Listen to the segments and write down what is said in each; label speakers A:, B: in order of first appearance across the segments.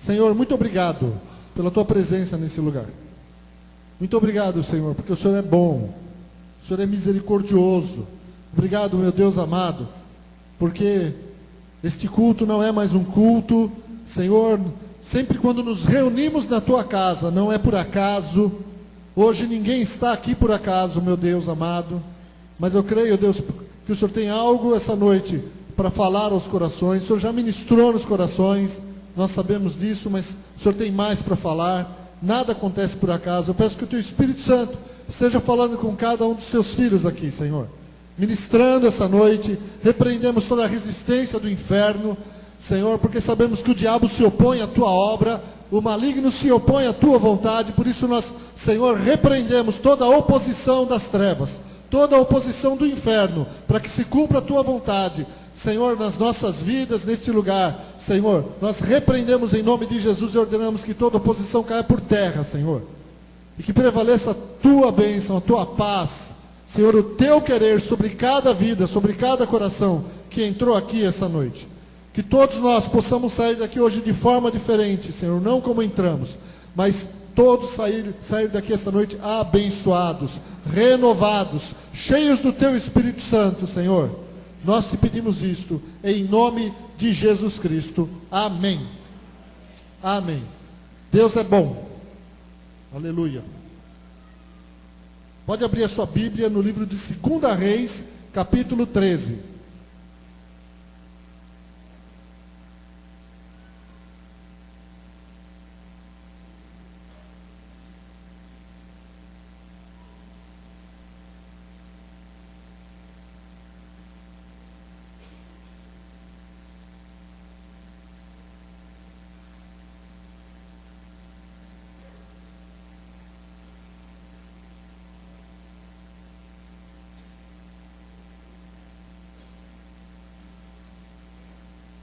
A: Senhor, muito obrigado pela tua presença nesse lugar. Muito obrigado, Senhor, porque o Senhor é bom, o Senhor é misericordioso. Obrigado, meu Deus amado, porque este culto não é mais um culto, Senhor, sempre quando nos reunimos na tua casa, não é por acaso. Hoje ninguém está aqui por acaso, meu Deus amado, mas eu creio, Deus, que o Senhor tem algo essa noite para falar aos corações. O Senhor já ministrou nos corações, nós sabemos disso, mas o Senhor tem mais para falar. Nada acontece por acaso. Eu peço que o teu Espírito Santo esteja falando com cada um dos teus filhos aqui, Senhor, ministrando essa noite. Repreendemos toda a resistência do inferno, Senhor, porque sabemos que o diabo se opõe à tua obra, o maligno se opõe à tua vontade. Por isso nós, Senhor, repreendemos toda a oposição das trevas, toda a oposição do inferno, para que se cumpra a tua vontade, Senhor, nas nossas vidas, neste lugar. Senhor, nós repreendemos em nome de Jesus e ordenamos que toda oposição caia por terra, Senhor, e que prevaleça a tua bênção, a tua paz, Senhor, o teu querer sobre cada vida, sobre cada coração que entrou aqui essa noite. Que todos nós possamos sair daqui hoje de forma diferente, Senhor, não como entramos, mas todos sair daqui esta noite abençoados, renovados, cheios do teu Espírito Santo, Senhor. Nós te pedimos isto em nome de Jesus Cristo. Amém. Amém. Deus é bom. Aleluia. Pode abrir a sua Bíblia no livro de 2 Reis, capítulo 13.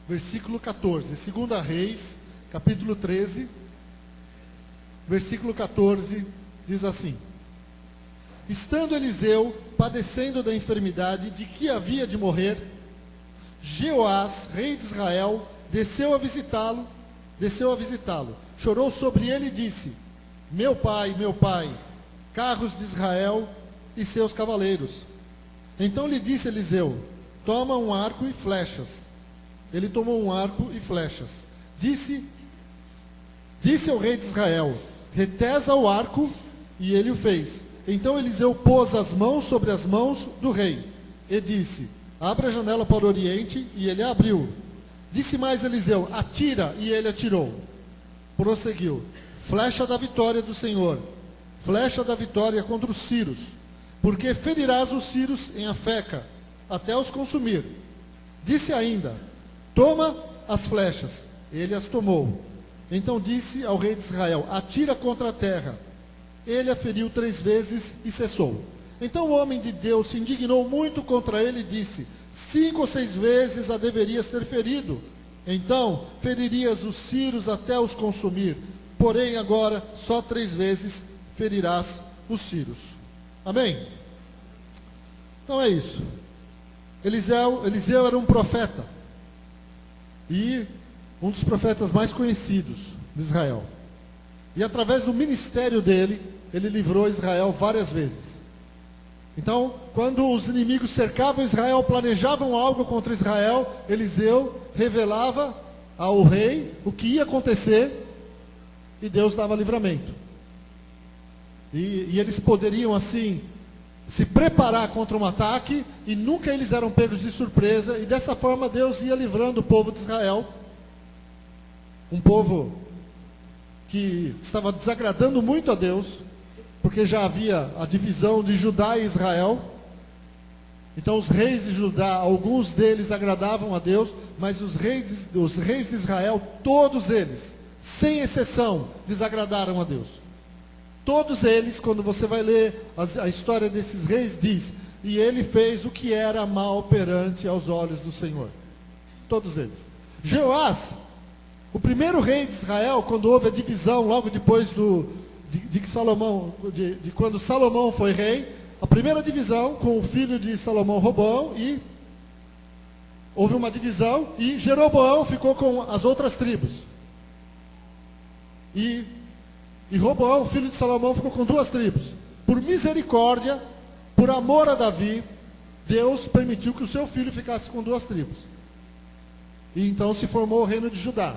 A: Versículo 14, 2 Reis, capítulo 13, versículo 14, diz assim: Estando Eliseu padecendo da enfermidade de que havia de morrer, Jeoás, rei de Israel, desceu a visitá-lo, chorou sobre ele e disse: meu pai, carros de Israel e seus cavaleiros. Então lhe disse Eliseu: toma um arco e flechas. Ele tomou um arco e flechas. Disse ao rei de Israel: retesa o arco, e ele o fez. Então Eliseu pôs as mãos sobre as mãos do rei, e disse: abra a janela para o oriente, e ele a abriu. Disse mais Eliseu: atira, e ele atirou. Prosseguiu: flecha da vitória do Senhor, flecha da vitória contra os sírios, porque ferirás os sírios em Afeca, até os consumir. Disse ainda: toma as flechas. Ele as tomou. Então disse ao rei de Israel: atira contra a terra. Ele a feriu 3 vezes e cessou. Então o homem de Deus se indignou muito contra ele e disse: 5 ou 6 vezes a deverias ter ferido. Então feririas os sírios até os consumir. Porém agora só 3 vezes ferirás os sírios. Amém? Então é isso. Eliseu era um profeta, e um dos profetas mais conhecidos de Israel. E através do ministério dele, ele livrou Israel várias vezes. Então, quando os inimigos cercavam Israel, planejavam algo contra Israel, Eliseu revelava ao rei o que ia acontecer, e Deus dava livramento. E eles poderiam assim se preparar contra um ataque, e nunca eles eram pegos de surpresa, e dessa forma Deus ia livrando o povo de Israel, um povo que estava desagradando muito a Deus, porque já havia a divisão de Judá e Israel. Então os reis de Judá, alguns deles agradavam a Deus, mas os reis de Israel, todos eles, sem exceção, desagradaram a Deus. Todos eles, quando você vai ler a história desses reis, diz: e ele fez o que era mal perante aos olhos do Senhor. Todos eles. Jeoás, o primeiro rei de Israel, quando houve a divisão, logo depois de quando Salomão foi rei, a primeira divisão com o filho de Salomão, Roboão, e houve uma divisão, e Jeroboão ficou com as outras tribos. E Roboão, filho de Salomão, ficou com 2 tribos. Por misericórdia, por amor a Davi, Deus permitiu que o seu filho ficasse com 2 tribos. E então se formou o reino de Judá.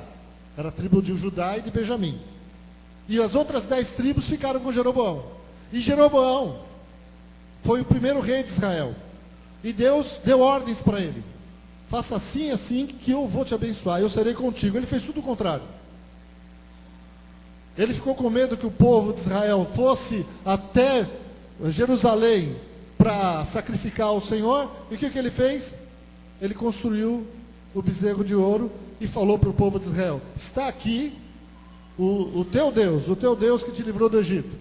A: Era a tribo de Judá e de Benjamim. E as outras 10 tribos ficaram com Jeroboão. E Jeroboão foi o primeiro rei de Israel. E Deus deu ordens para ele. Faça assim, assim, que eu vou te abençoar. Eu serei contigo. Ele fez tudo o contrário. Ele ficou com medo que o povo de Israel fosse até Jerusalém para sacrificar ao Senhor. E o que ele fez? Ele construiu o bezerro de ouro e falou para o povo de Israel: está aqui o teu Deus que te livrou do Egito.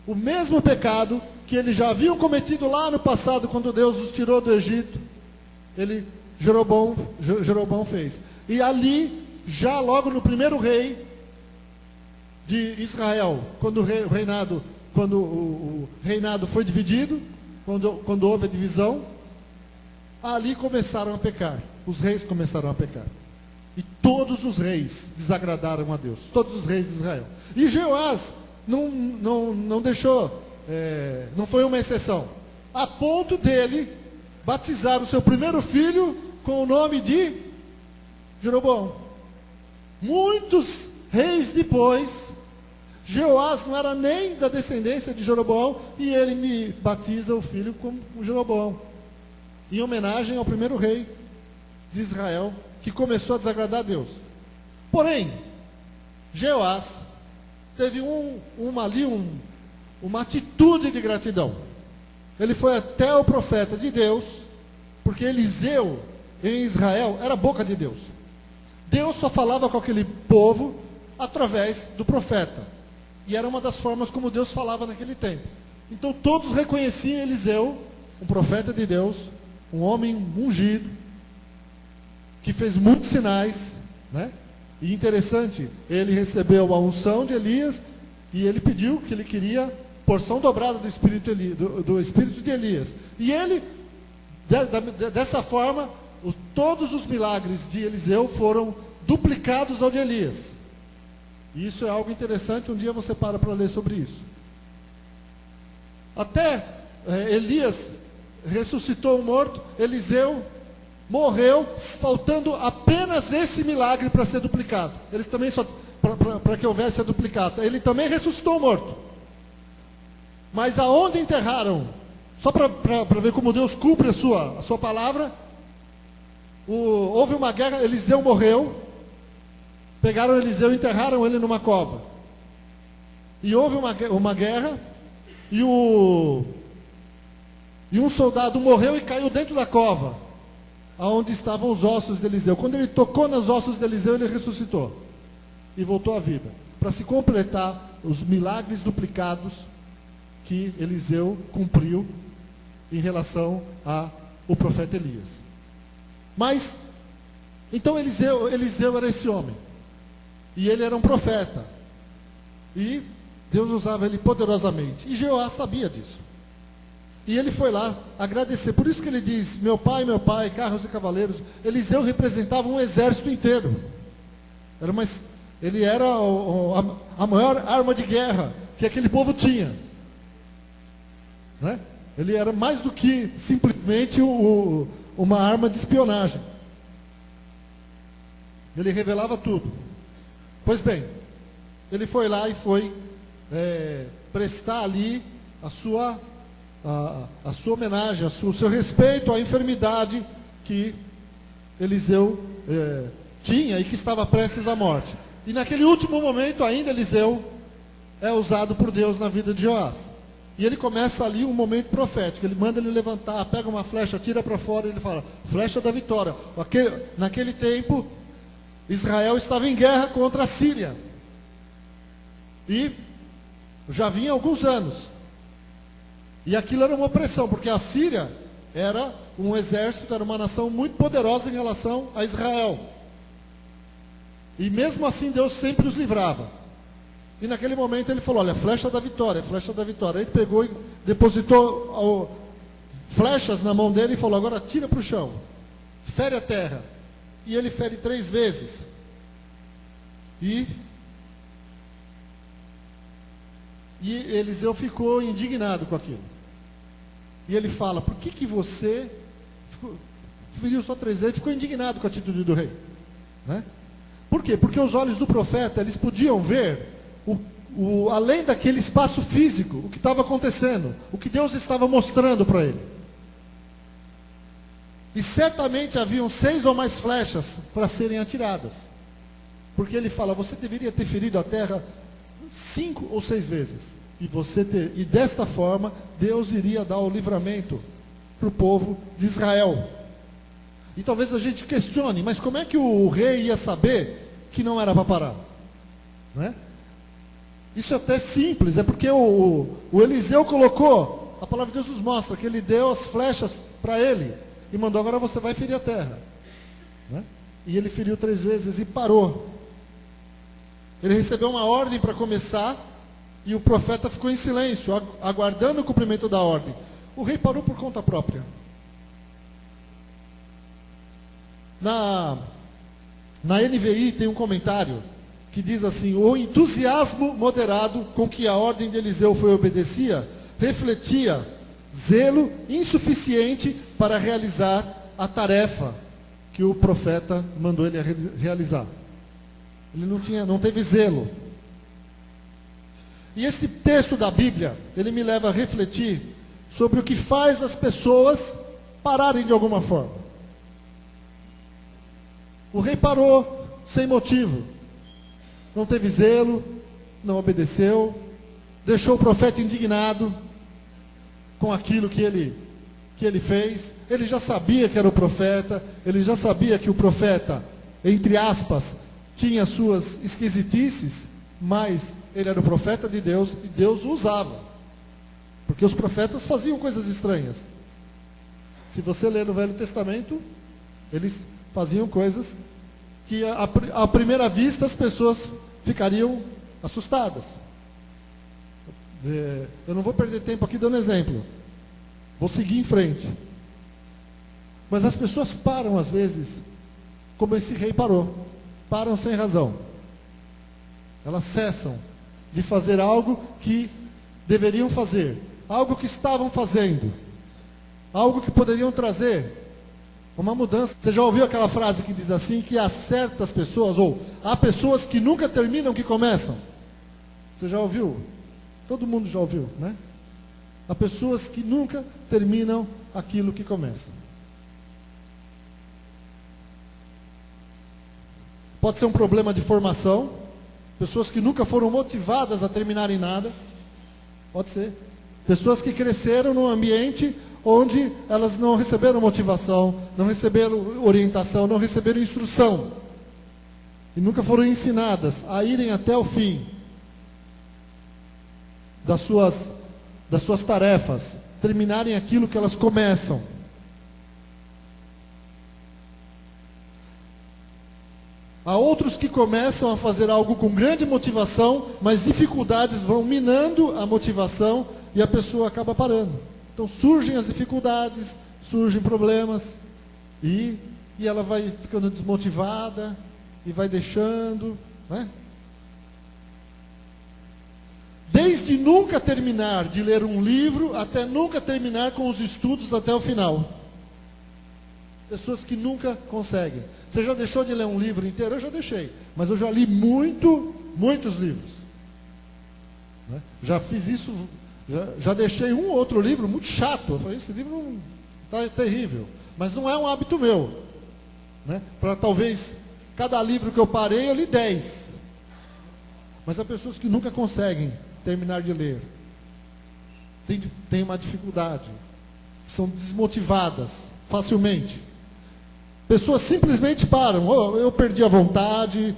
A: O mesmo pecado que eles já haviam cometido lá no passado, quando Deus os tirou do Egito, Jeroboão fez. E ali, já logo no primeiro rei de Israel, quando o reinado foi dividido, quando houve a divisão, ali começaram a pecar. Os reis começaram a pecar. E todos os reis desagradaram a Deus. Todos os reis de Israel. E Jeoás não deixou, não foi uma exceção. A ponto dele batizar o seu primeiro filho com o nome de Jeroboão. Muitos reis depois, Jeoás não era nem da descendência de Jeroboão, e ele me batiza o filho como Jeroboão, em homenagem ao primeiro rei de Israel, que começou a desagradar a Deus. Porém, Jeoás teve uma atitude de gratidão. Ele foi até o profeta de Deus, porque Eliseu em Israel era a boca de Deus. Deus só falava com aquele povo através do profeta. E era uma das formas como Deus falava naquele tempo. Então todos reconheciam Eliseu, um profeta de Deus, um homem ungido, que fez muitos sinais, né? E interessante, ele recebeu a unção de Elias, e ele pediu que ele queria porção dobrada do espírito de Elias. E ele, dessa forma, todos os milagres de Eliseu foram duplicados ao de Elias. E isso é algo interessante, um dia você para ler sobre isso. Até Elias ressuscitou o morto, Eliseu morreu, faltando apenas esse milagre para ser duplicado. Eles também para que houvesse a duplicata. Ele também ressuscitou o morto. Mas aonde enterraram? Só para ver como Deus cumpre a sua palavra. Houve uma guerra, Eliseu morreu. Pegaram Eliseu e enterraram ele numa cova. E houve uma guerra, e um soldado morreu e caiu dentro da cova, aonde estavam os ossos de Eliseu. Quando ele tocou nos ossos de Eliseu, ele ressuscitou e voltou à vida, para se completar os milagres duplicados que Eliseu cumpriu em relação ao profeta Elias. Mas, então Eliseu era esse homem. E ele era um profeta. E Deus usava ele poderosamente. E Jeoás sabia disso. E ele foi lá agradecer. Por isso que ele diz: meu pai, carros e cavaleiros. Eliseu representava um exército inteiro. Ele era a maior arma de guerra que aquele povo tinha. Né? Ele era mais do que simplesmente uma arma de espionagem. Ele revelava tudo. Pois bem, ele foi lá e foi prestar ali a sua homenagem, o seu respeito à enfermidade que Eliseu tinha e que estava prestes à morte. E naquele último momento ainda Eliseu é usado por Deus na vida de Joás. E ele começa ali um momento profético. Ele manda ele levantar, pega uma flecha, tira para fora e ele fala: flecha da vitória. Naquele tempo, Israel estava em guerra contra a Síria. E já vinha há alguns anos. E aquilo era uma opressão, porque a Síria era um exército, era uma nação muito poderosa em relação a Israel. E mesmo assim Deus sempre os livrava. E naquele momento ele falou: olha, flecha da vitória, flecha da vitória. Ele pegou e depositou flechas na mão dele e falou: agora tira para o chão, fere a terra. E ele fere 3 vezes. E E Eliseu ficou indignado com aquilo. E ele fala, por que você feriu só 3 vezes e ficou indignado com a atitude do rei? Né? Por quê? Porque os olhos do profeta, eles podiam ver, além daquele espaço físico, o que estava acontecendo, o que Deus estava mostrando para ele. E certamente haviam 6 ou mais flechas para serem atiradas. Porque ele fala, você deveria ter ferido a terra 5 ou 6 vezes. E desta forma, Deus iria dar o livramento para o povo de Israel. E talvez a gente questione, mas como é que o rei ia saber que não era para parar? Não é? Isso é até simples, é porque o Eliseu colocou, a palavra de Deus nos mostra que ele deu as flechas para ele e mandou, agora você vai ferir a terra. Né? E ele feriu 3 vezes e parou. Ele recebeu uma ordem para começar e o profeta ficou em silêncio, aguardando o cumprimento da ordem. O rei parou por conta própria. Na NVI tem um comentário que diz assim, o entusiasmo moderado com que a ordem de Eliseu foi obedecida, refletia zelo insuficiente para realizar a tarefa que o profeta mandou ele realizar. Ele não teve zelo. E esse texto da Bíblia, ele me leva a refletir sobre o que faz as pessoas pararem de alguma forma. O rei parou sem motivo. Não teve zelo, não obedeceu, deixou o profeta indignado com aquilo que ele fez. Ele já sabia que era o profeta, ele já sabia que o profeta, entre aspas, tinha suas esquisitices, mas ele era o profeta de Deus e Deus o usava. Porque os profetas faziam coisas estranhas. Se você ler no Velho Testamento, eles faziam coisas que à primeira vista as pessoas ficariam assustadas. Eu não vou perder tempo aqui dando exemplo. Vou seguir em frente. Mas as pessoas param às vezes, como esse rei parou. Param sem razão. Elas cessam de fazer algo que deveriam fazer. Algo que estavam fazendo. Algo que poderiam trazer uma mudança. Você já ouviu aquela frase que diz assim, que há certas pessoas, ou há pessoas que nunca terminam o que começam? Você já ouviu? Todo mundo já ouviu, né? Há pessoas que nunca terminam aquilo que começam. Pode ser um problema de formação. Pessoas que nunca foram motivadas a terminarem nada. Pode ser. Pessoas que cresceram num ambiente onde elas não receberam motivação, não receberam orientação, não receberam instrução. E nunca foram ensinadas a irem até o fim das suas tarefas, terminarem aquilo que elas começam. Há outros que começam a fazer algo com grande motivação, mas dificuldades vão minando a motivação e a pessoa acaba parando. Então surgem as dificuldades, surgem problemas, e ela vai ficando desmotivada, e vai deixando, né? Desde nunca terminar de ler um livro, até nunca terminar com os estudos até o final. Pessoas que nunca conseguem. Você já deixou de ler um livro inteiro? Eu já deixei, mas eu já li muitos livros. Né? Já fiz isso, já deixei um ou outro livro muito chato. Eu falei, esse livro está terrível. Mas não é um hábito meu. Né? Para talvez, cada livro que eu parei, eu li 10. Mas há pessoas que nunca conseguem terminar de ler. Tem uma dificuldade. São desmotivadas facilmente. Pessoas simplesmente param. Oh, eu perdi a vontade.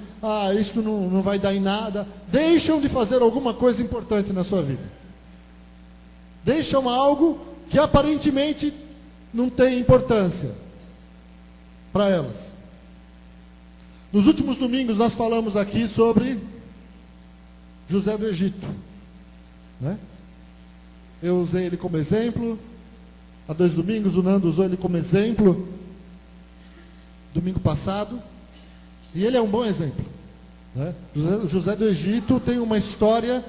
A: Isso não vai dar em nada. Deixam de fazer alguma coisa importante na sua vida. Deixam algo que aparentemente não tem importância para elas. Nos últimos domingos nós falamos aqui sobre José do Egito. Né? Eu usei ele como exemplo. Há 2 domingos o Nando usou ele como exemplo. Domingo passado. E ele é um bom exemplo. Né? José do Egito tem uma história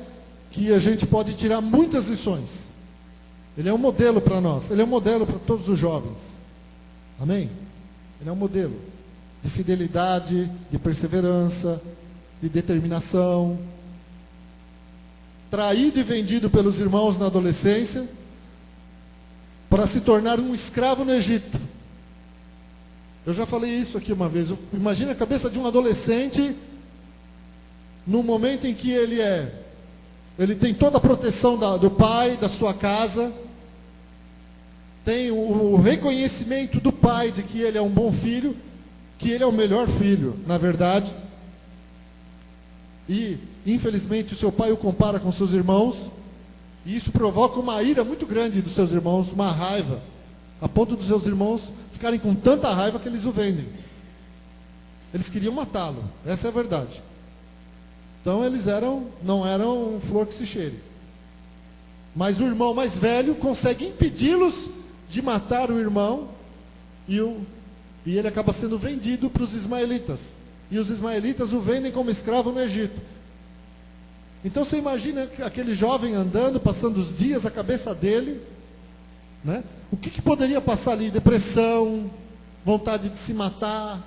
A: que a gente pode tirar muitas lições. Ele é um modelo para nós, ele é um modelo para todos os jovens. Amém? Ele é um modelo de fidelidade, de perseverança, de determinação. Traído e vendido pelos irmãos na adolescência, para se tornar um escravo no Egito. Eu já falei isso aqui uma vez. Imagina a cabeça de um adolescente, no momento em que ele tem toda a proteção do pai, da sua casa, tem o reconhecimento do pai de que ele é um bom filho, que ele é o melhor filho, na verdade. E, infelizmente, o seu pai o compara com seus irmãos, e isso provoca uma ira muito grande dos seus irmãos, uma raiva, a ponto dos seus irmãos ficarem com tanta raiva que eles o vendem. Eles queriam matá-lo, essa é a verdade. Então eles não eram flor que se cheire. Mas o irmão mais velho consegue impedi-los de matar o irmão, e ele acaba sendo vendido para os ismaelitas. E os ismaelitas o vendem como escravo no Egito. Então você imagina aquele jovem andando, passando os dias, a cabeça dele, né? O que poderia passar ali? Depressão, vontade de se matar,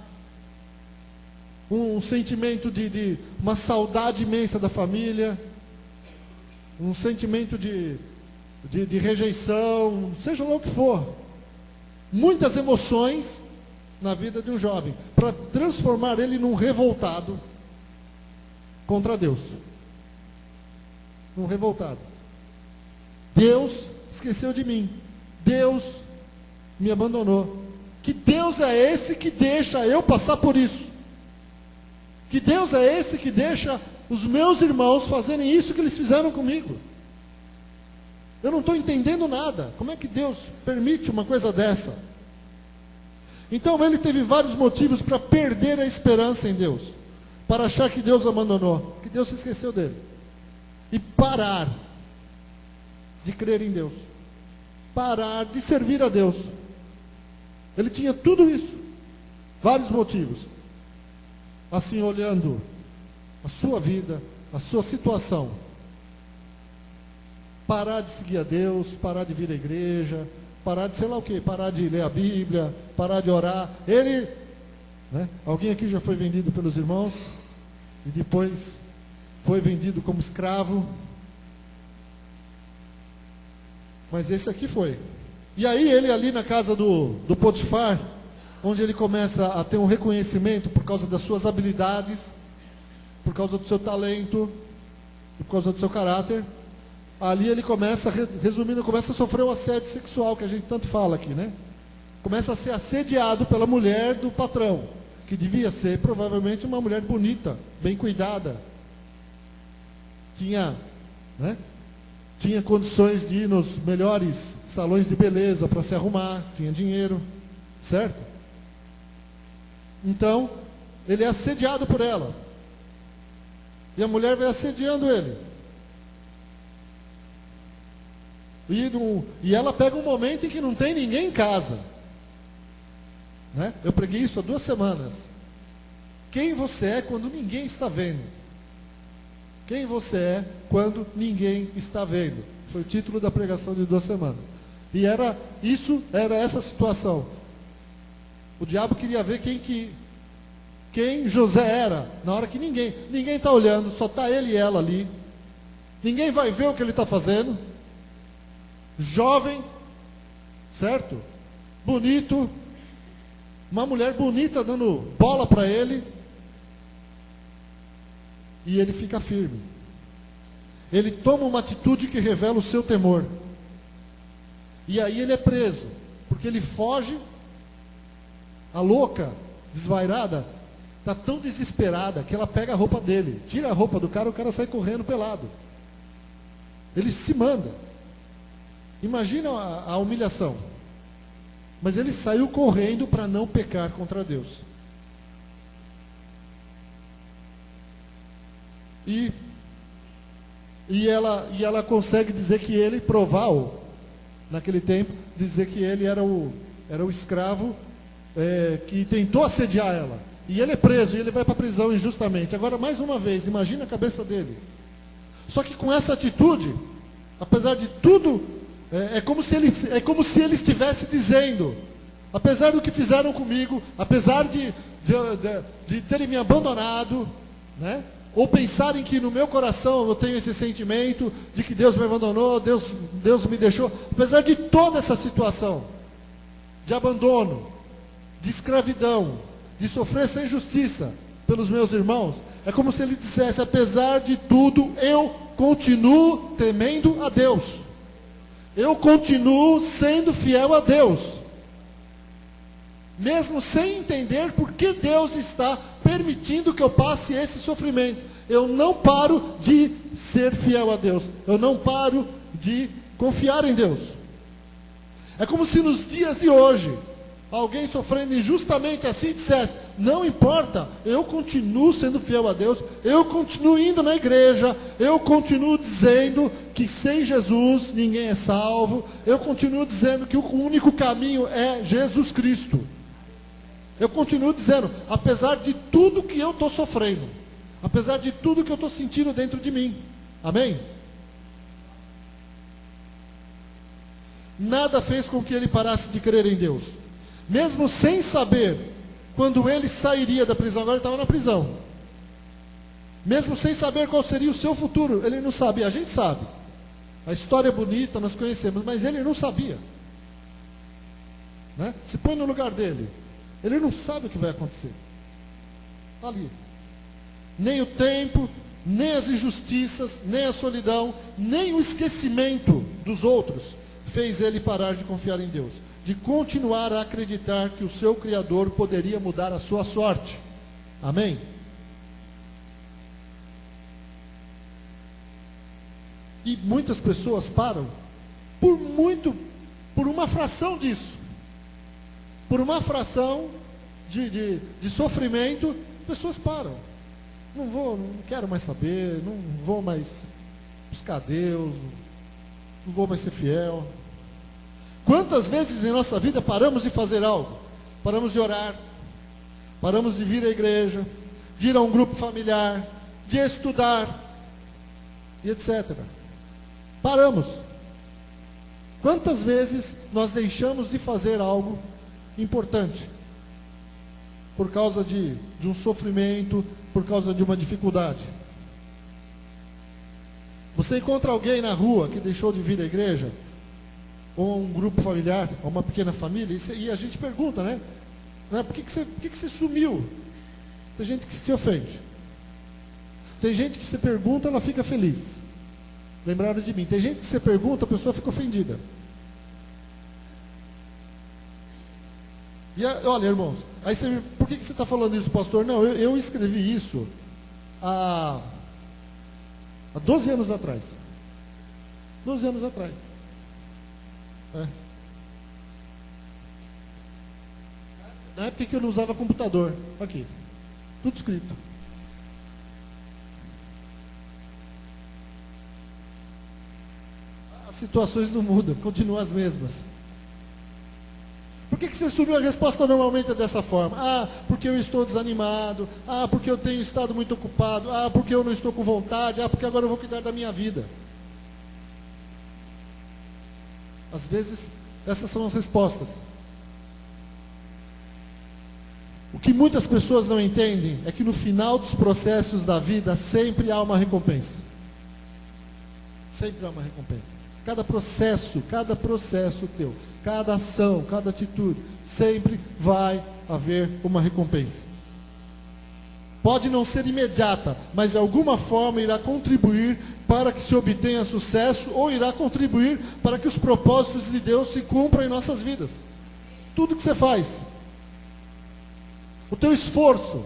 A: um sentimento de uma saudade imensa da família, um sentimento de rejeição, seja lá o que for. Muitas emoções na vida de um jovem, para transformar ele num revoltado contra Deus. Um revoltado. Deus esqueceu de mim. Deus me abandonou. Que Deus é esse que deixa eu passar por isso? Que Deus é esse que deixa os meus irmãos fazerem isso que eles fizeram comigo? Eu não estou entendendo nada. Como é que Deus permite uma coisa dessa? Então ele teve vários motivos para perder a esperança em Deus, para achar que Deus o abandonou, que Deus se esqueceu dele, e parar de crer em Deus, parar de servir a Deus. Ele tinha tudo isso, vários motivos. Assim, olhando a sua vida, a sua situação, parar de seguir a Deus, parar de vir à igreja, parar de sei lá o quê, parar de ler a Bíblia, parar de orar. Ele, né? Alguém aqui já foi vendido pelos irmãos e depois foi vendido como escravo. Mas esse aqui foi. E aí ele ali na casa do Potifar, onde ele começa a ter um reconhecimento por causa das suas habilidades, por causa do seu talento, por causa do seu caráter. Ali ele começa, resumindo, começa a sofrer o assédio sexual, que a gente tanto fala aqui, né? Começa a ser assediado pela mulher do patrão, que devia ser provavelmente uma mulher bonita, bem cuidada. Tinha condições de ir nos melhores salões de beleza para se arrumar, tinha dinheiro, certo? Então, ele é assediado por ela. E a mulher vai assediando ele. E ela pega um momento em que não tem ninguém em casa, né? Eu preguei isso há 2 semanas. Quem você é quando ninguém está vendo? Quem você é quando ninguém está vendo? Foi o título da pregação de 2 semanas. E era essa situação. O diabo queria ver quem José era, na hora que ninguém está olhando, só está ele e ela ali. Ninguém vai ver o que ele está fazendo. Jovem, certo? Bonito, uma mulher bonita dando bola para ele, e ele fica firme. Ele toma uma atitude que revela o seu temor, e aí ele é preso, porque ele foge. A louca, desvairada, está tão desesperada que ela pega a roupa dele, tira a roupa do cara, o cara sai correndo pelado. Ele se manda. Imagina a humilhação. Mas ele saiu correndo para não pecar contra Deus. E ela consegue dizer que ele, naquele tempo, dizer que ele era o escravo que tentou assediar ela. E ele é preso, e ele vai para a prisão injustamente. Agora, mais uma vez, imagina a cabeça dele. Só que com essa atitude, apesar de tudo, é como se ele estivesse dizendo, apesar do que fizeram comigo, apesar de terem me abandonado, né? Ou pensarem que no meu coração eu tenho esse sentimento de que Deus me abandonou, Deus me deixou, apesar de toda essa situação, de abandono, de escravidão, de sofrer sem justiça pelos meus irmãos, é como se ele dissesse, apesar de tudo, eu continuo temendo a Deus. Eu continuo sendo fiel a Deus. Mesmo sem entender por que Deus está permitindo que eu passe esse sofrimento. Eu não paro de ser fiel a Deus. Eu não paro de confiar em Deus. É como se nos dias de hoje, alguém sofrendo injustamente assim dissesse, não importa, eu continuo sendo fiel a Deus, eu continuo indo na igreja, eu continuo dizendo que sem Jesus ninguém é salvo, eu continuo dizendo que o único caminho é Jesus Cristo. Eu continuo dizendo, apesar de tudo que eu estou sofrendo, apesar de tudo que eu estou sentindo dentro de mim. Amém? Nada fez com que ele parasse de crer em Deus. Mesmo sem saber quando ele sairia da prisão, agora ele estava na prisão. Mesmo sem saber qual seria o seu futuro, ele não sabia. A gente sabe. A história é bonita, nós conhecemos, mas ele não sabia. Né? Se põe no lugar dele. Ele não sabe o que vai acontecer. Está ali. Nem o tempo, nem as injustiças, nem a solidão, nem o esquecimento dos outros fez ele parar de confiar em Deus, de continuar a acreditar que o seu Criador poderia mudar a sua sorte. Amém? E muitas pessoas param por uma fração disso. Por uma fração de sofrimento, pessoas param. Não quero mais saber, não vou mais buscar Deus, não vou mais ser fiel. Quantas vezes em nossa vida paramos de fazer algo? Paramos de orar, paramos de vir à igreja, de ir a um grupo familiar, de estudar, e etc. Paramos. Quantas vezes nós deixamos de fazer algo importante por causa de um sofrimento, por causa de uma dificuldade? Você encontra alguém na rua que deixou de vir à igreja, ou um grupo familiar, ou uma pequena família, e a gente pergunta, né? Por que você sumiu? Tem gente que se ofende. Tem gente que você pergunta, ela fica feliz. Lembraram de mim. Tem gente que você pergunta, a pessoa fica ofendida. E olha, irmãos, aí por que você está falando isso, pastor? Não, eu escrevi isso há 12 anos atrás. 12 anos atrás. Na época que eu não usava computador. Aqui. Tudo escrito. As situações não mudam, continuam as mesmas. Por que você subiu? A resposta normalmente é dessa forma. Porque eu estou desanimado. Porque eu tenho estado muito ocupado. Porque eu não estou com vontade. Porque agora eu vou cuidar da minha vida. Às vezes, essas são as respostas. O que muitas pessoas não entendem é que no final dos processos da vida sempre há uma recompensa. Sempre há uma recompensa. Cada processo teu, cada ação, cada atitude, sempre vai haver uma recompensa. Pode não ser imediata, mas de alguma forma irá contribuir para que se obtenha sucesso, ou irá contribuir para que os propósitos de Deus se cumpram em nossas vidas. Tudo que você faz, o teu esforço,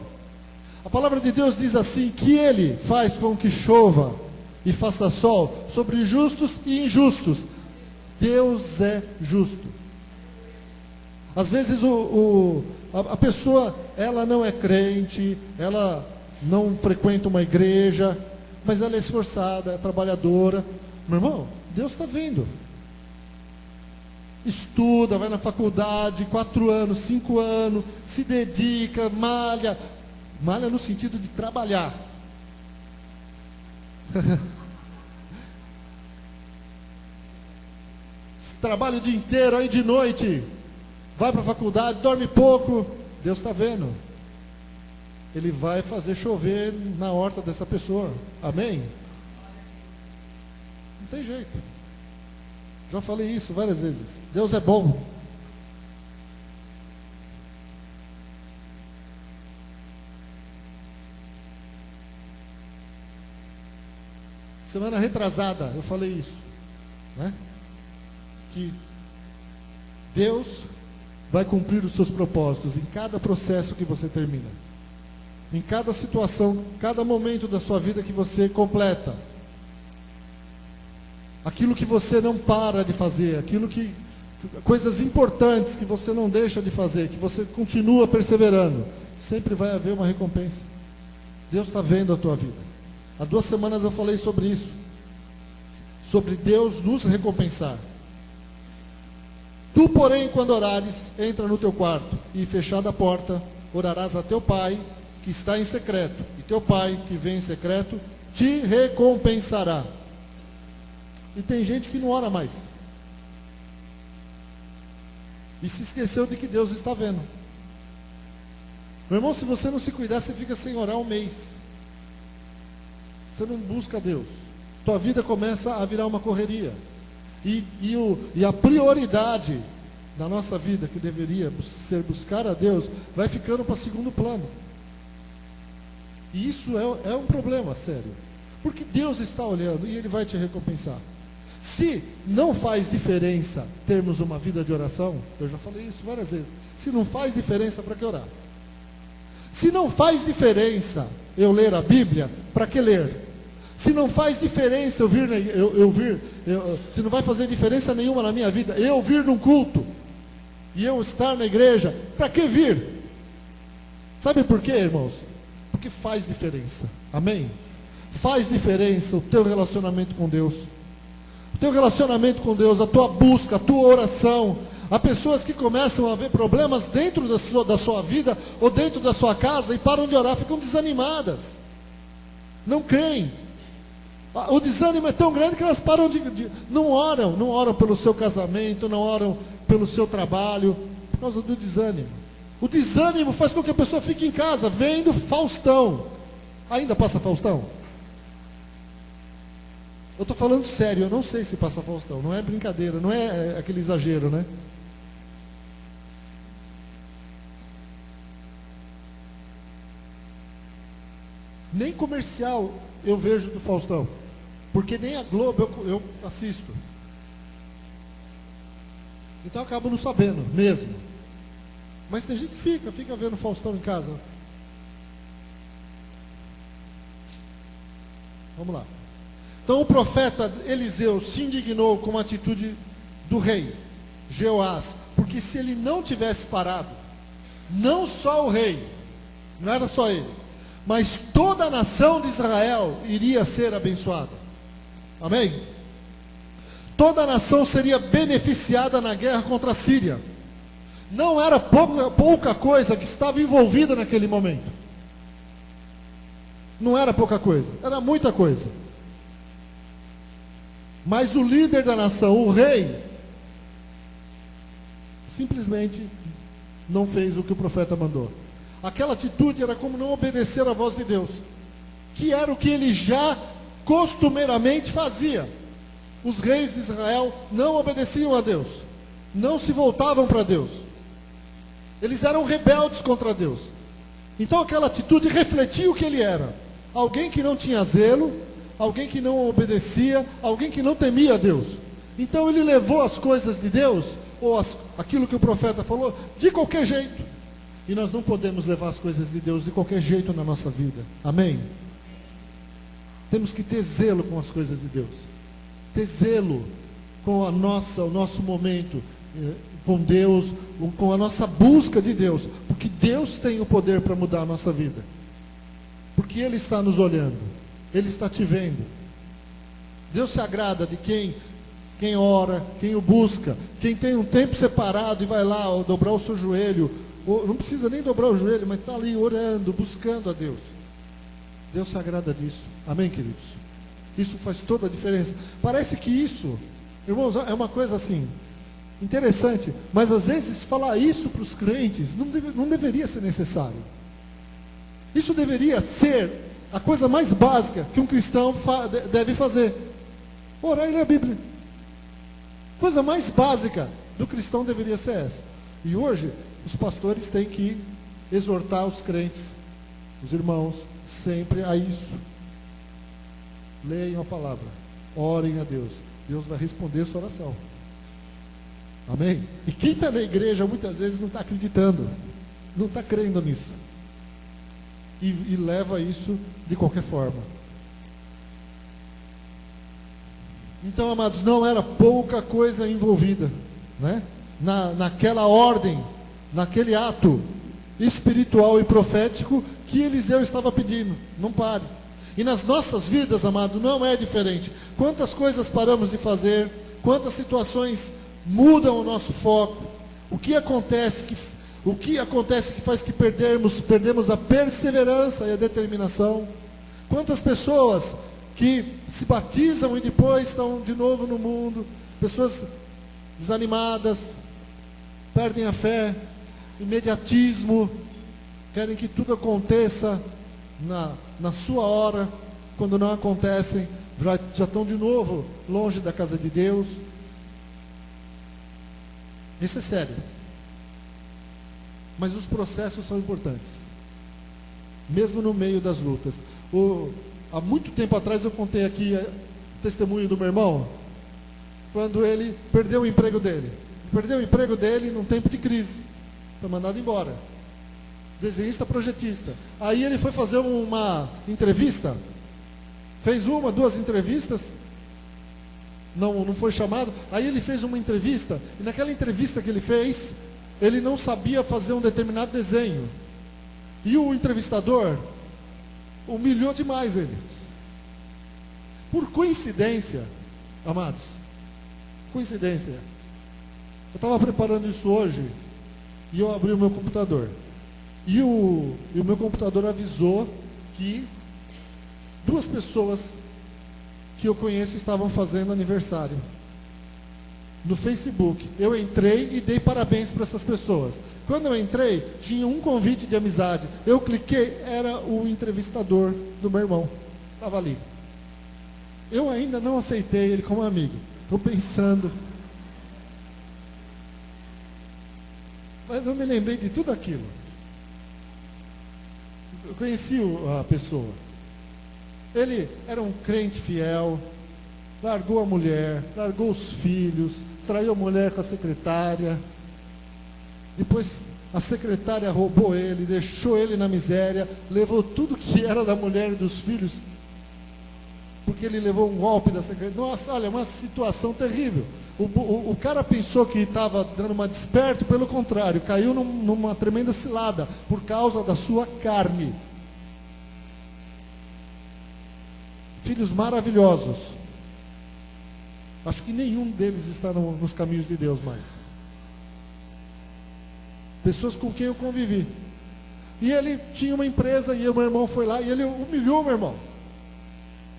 A: a palavra de Deus diz assim, que Ele faz com que chova e faça sol sobre justos e injustos. Deus é justo. Às vezes a pessoa, ela não é crente, ela não frequenta uma igreja, mas ela é esforçada, é trabalhadora. Meu irmão, Deus está vendo. Estuda, vai na faculdade, 4 anos, 5 anos, se dedica, malha no sentido de trabalhar. trabalha o dia inteiro, aí de noite vai para a faculdade, dorme pouco. Deus está vendo. Ele vai fazer chover na horta dessa pessoa. Amém? Não tem jeito. Já falei isso várias vezes. Deus é bom. Semana retrasada eu falei isso, né? Que Deus vai cumprir os seus propósitos em cada processo que você termina, em cada situação, cada momento da sua vida que você completa. Aquilo que você não para de fazer, coisas importantes que você não deixa de fazer, que você continua perseverando, sempre vai haver uma recompensa. Deus está vendo a tua vida. Há 2 semanas eu falei sobre isso, sobre Deus nos recompensar. Tu, porém, quando orares, entra no teu quarto e, fechada a porta, orarás a teu pai que está em secreto, e teu pai que vem em secreto te recompensará. E tem gente que não ora mais, e se esqueceu de que Deus está vendo. Meu irmão, se você não se cuidar, você fica sem orar um mês. Você não busca Deus, tua vida começa a virar uma correria. E a prioridade da nossa vida, que deveria ser buscar a Deus, vai ficando para segundo plano. E isso é um problema sério, porque Deus está olhando e Ele vai te recompensar. Se não faz diferença termos uma vida de oração, eu já falei isso várias vezes, se não faz diferença, para que orar? Se não faz diferença eu ler a Bíblia, para que ler? Se não faz diferença se não vai fazer diferença nenhuma na minha vida, eu vir num culto, e eu estar na igreja, para que vir? Sabe por quê, irmãos? Porque faz diferença, amém? Faz diferença o teu relacionamento com Deus. O teu relacionamento com Deus, a tua busca, a tua oração. Há pessoas que começam a ver problemas dentro da sua vida, ou dentro da sua casa, e param de orar, ficam desanimadas. Não creem. O desânimo é tão grande que elas param não oram pelo seu casamento, não oram pelo seu trabalho, por causa do desânimo. O desânimo faz com que a pessoa fique em casa, vendo Faustão. Ainda passa Faustão? Eu estou falando sério, eu não sei se passa Faustão, não é brincadeira, não é aquele exagero, né? Nem comercial eu vejo do Faustão, porque nem a Globo eu assisto. Então eu acabo não sabendo mesmo. Mas tem gente que fica vendo Faustão em casa. Vamos lá. Então o profeta Eliseu se indignou com a atitude do rei Jeoás, porque se ele não tivesse parado, não só o rei, não era só ele, mas toda a nação de Israel iria ser abençoada. Amém? Toda a nação seria beneficiada na guerra contra a Síria. Não era pouca coisa que estava envolvida naquele momento. Não era pouca coisa, era muita coisa. Mas o líder da nação, o rei, simplesmente não fez o que o profeta mandou. Aquela atitude era como não obedecer à voz de Deus, que era o que ele já costumeiramente fazia. Os reis de Israel não obedeciam a Deus, não se voltavam para Deus. Eles eram rebeldes contra Deus. Então aquela atitude refletia o que ele era: alguém que não tinha zelo, alguém que não obedecia, alguém que não temia a Deus. Então ele levou as coisas de Deus, ou aquilo que o profeta falou, de qualquer jeito. E nós não podemos levar as coisas de Deus de qualquer jeito na nossa vida. Amém? Temos que ter zelo com as coisas de Deus. Ter zelo com o nosso momento com Deus, com a nossa busca de Deus. Porque Deus tem o poder para mudar a nossa vida. Porque Ele está nos olhando. Ele está te vendo. Deus se agrada de quem ora, quem o busca, quem tem um tempo separado e vai lá dobrar o seu joelho. Não precisa nem dobrar o joelho, mas está ali orando, buscando a Deus. Deus se agrada disso. Amém, queridos? Isso faz toda a diferença. Parece que isso, irmãos, é uma coisa assim, Interessante, mas às vezes falar isso para os crentes não deveria ser necessário. Isso deveria ser a coisa mais básica que um cristão deve fazer. Orar e ler a Bíblia. Coisa mais básica do cristão deveria ser essa. E hoje, os pastores têm que exortar os crentes, os irmãos, sempre a isso. Leiam a palavra, orem a Deus. Deus vai responder a sua oração. Amém? E quem está na igreja muitas vezes não está acreditando, não está crendo nisso. E leva isso de qualquer forma. Então, amados, não era pouca coisa envolvida, né? Naquela ordem, naquele ato espiritual e profético que Eliseu estava pedindo. Não pare. E nas nossas vidas, amado, não é diferente. Quantas coisas paramos de fazer, quantas situações mudam o nosso foco, o que acontece que faz que perdemos a perseverança e a determinação. Quantas pessoas que se batizam e depois estão de novo no mundo, pessoas desanimadas, perdem a fé, imediatismo, querem que tudo aconteça na sua hora, quando não acontecem, já estão de novo longe da casa de Deus. Isso é sério. Mas os processos são importantes, mesmo no meio das lutas. Há muito tempo atrás eu contei aqui o testemunho do meu irmão, quando ele perdeu o emprego dele. Perdeu o emprego dele num tempo de crise, foi mandado embora. Desenhista projetista. Aí ele foi fazer uma entrevista, fez duas entrevistas, não foi chamado. Aí ele fez uma entrevista, e naquela entrevista que ele fez, ele não sabia fazer um determinado desenho. E o entrevistador humilhou demais ele. Por coincidência, amados, coincidência, eu estava preparando isso hoje, e eu abri o meu computador. E o meu computador avisou que 2 pessoas que eu conheço estavam fazendo aniversário no Facebook. Eu entrei e dei parabéns para essas pessoas. Quando eu entrei, tinha um convite de amizade. Eu cliquei, era o entrevistador do meu irmão. Estava ali. Eu ainda não aceitei ele como amigo. Estou pensando. Mas eu me lembrei de tudo aquilo. Eu conheci a pessoa. Ele era um crente fiel, largou a mulher, largou os filhos, traiu a mulher com a secretária. Depois a secretária roubou ele, deixou ele na miséria, levou tudo que era da mulher e dos filhos, porque ele levou um golpe da secretária. Nossa, olha, uma situação terrível. O cara pensou que estava dando uma desperto, pelo contrário, caiu numa tremenda cilada, por causa da sua carne. Filhos maravilhosos. Acho que nenhum deles está nos caminhos de Deus mais. Pessoas com quem eu convivi. E ele tinha uma empresa, e o meu irmão foi lá, e ele humilhou o meu irmão.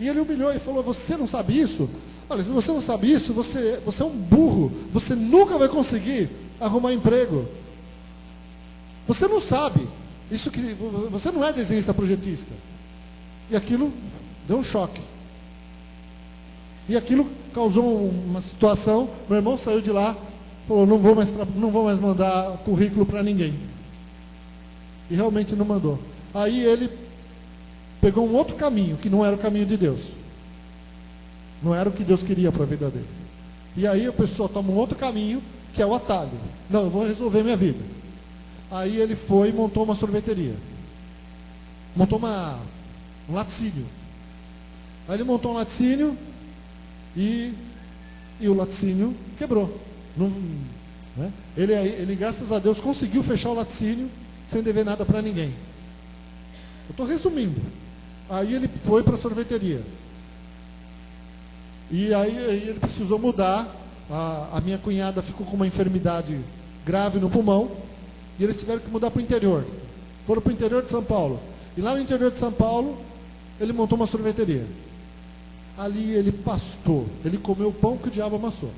A: E ele humilhou e falou: você não sabe isso? Olha, se você não sabe isso, você é um burro. Você nunca vai conseguir arrumar emprego. Você não sabe. Isso que você não é desenhista projetista. E aquilo deu um choque. E aquilo causou uma situação. Meu irmão saiu de lá, falou: não vou mais mandar currículo para ninguém. E realmente não mandou. Aí ele pegou um outro caminho, que não era o caminho de Deus. Não era o que Deus queria para a vida dele. E aí a pessoa toma um outro caminho, que é o atalho. Não, eu vou resolver minha vida. Aí ele foi e montou uma sorveteria. Montou um laticínio. Aí ele montou um laticínio e o laticínio quebrou. Né? Ele, graças a Deus, conseguiu fechar o laticínio sem dever nada para ninguém. Eu estou resumindo. Aí ele foi para a sorveteria. E aí ele precisou mudar. A minha cunhada ficou com uma enfermidade grave no pulmão. E eles tiveram que mudar para o interior. Foram para o interior de São Paulo. E lá no interior de São Paulo, ele montou uma sorveteria. Ali ele pastou. Ele comeu o pão que o diabo amassou.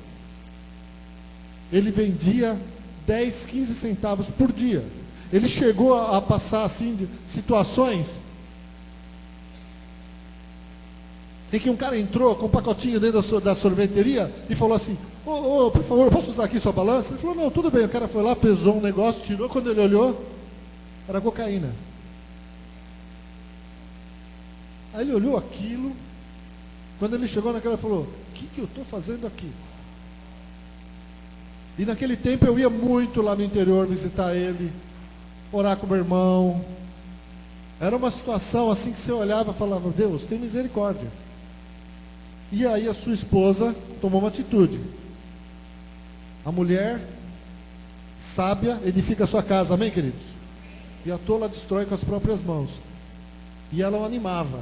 A: ele vendia 10, 15 centavos por dia. Ele chegou a passar assim de situações em que um cara entrou com um pacotinho dentro da sorveteria e falou assim: ô, por favor, posso usar aqui sua balança? Ele falou: não, tudo bem. O cara foi lá, pesou um negócio, tirou, quando ele olhou, era cocaína. Aí ele olhou aquilo, quando ele chegou naquela, ele falou: o que eu estou fazendo aqui? E naquele tempo eu ia muito lá no interior visitar ele, orar com o meu irmão. Era uma situação assim que você olhava e falava: Deus, tem misericórdia. E aí a sua esposa tomou uma atitude. A mulher sábia edifica a sua casa, amém, queridos? E a tola destrói com as próprias mãos. E ela o animava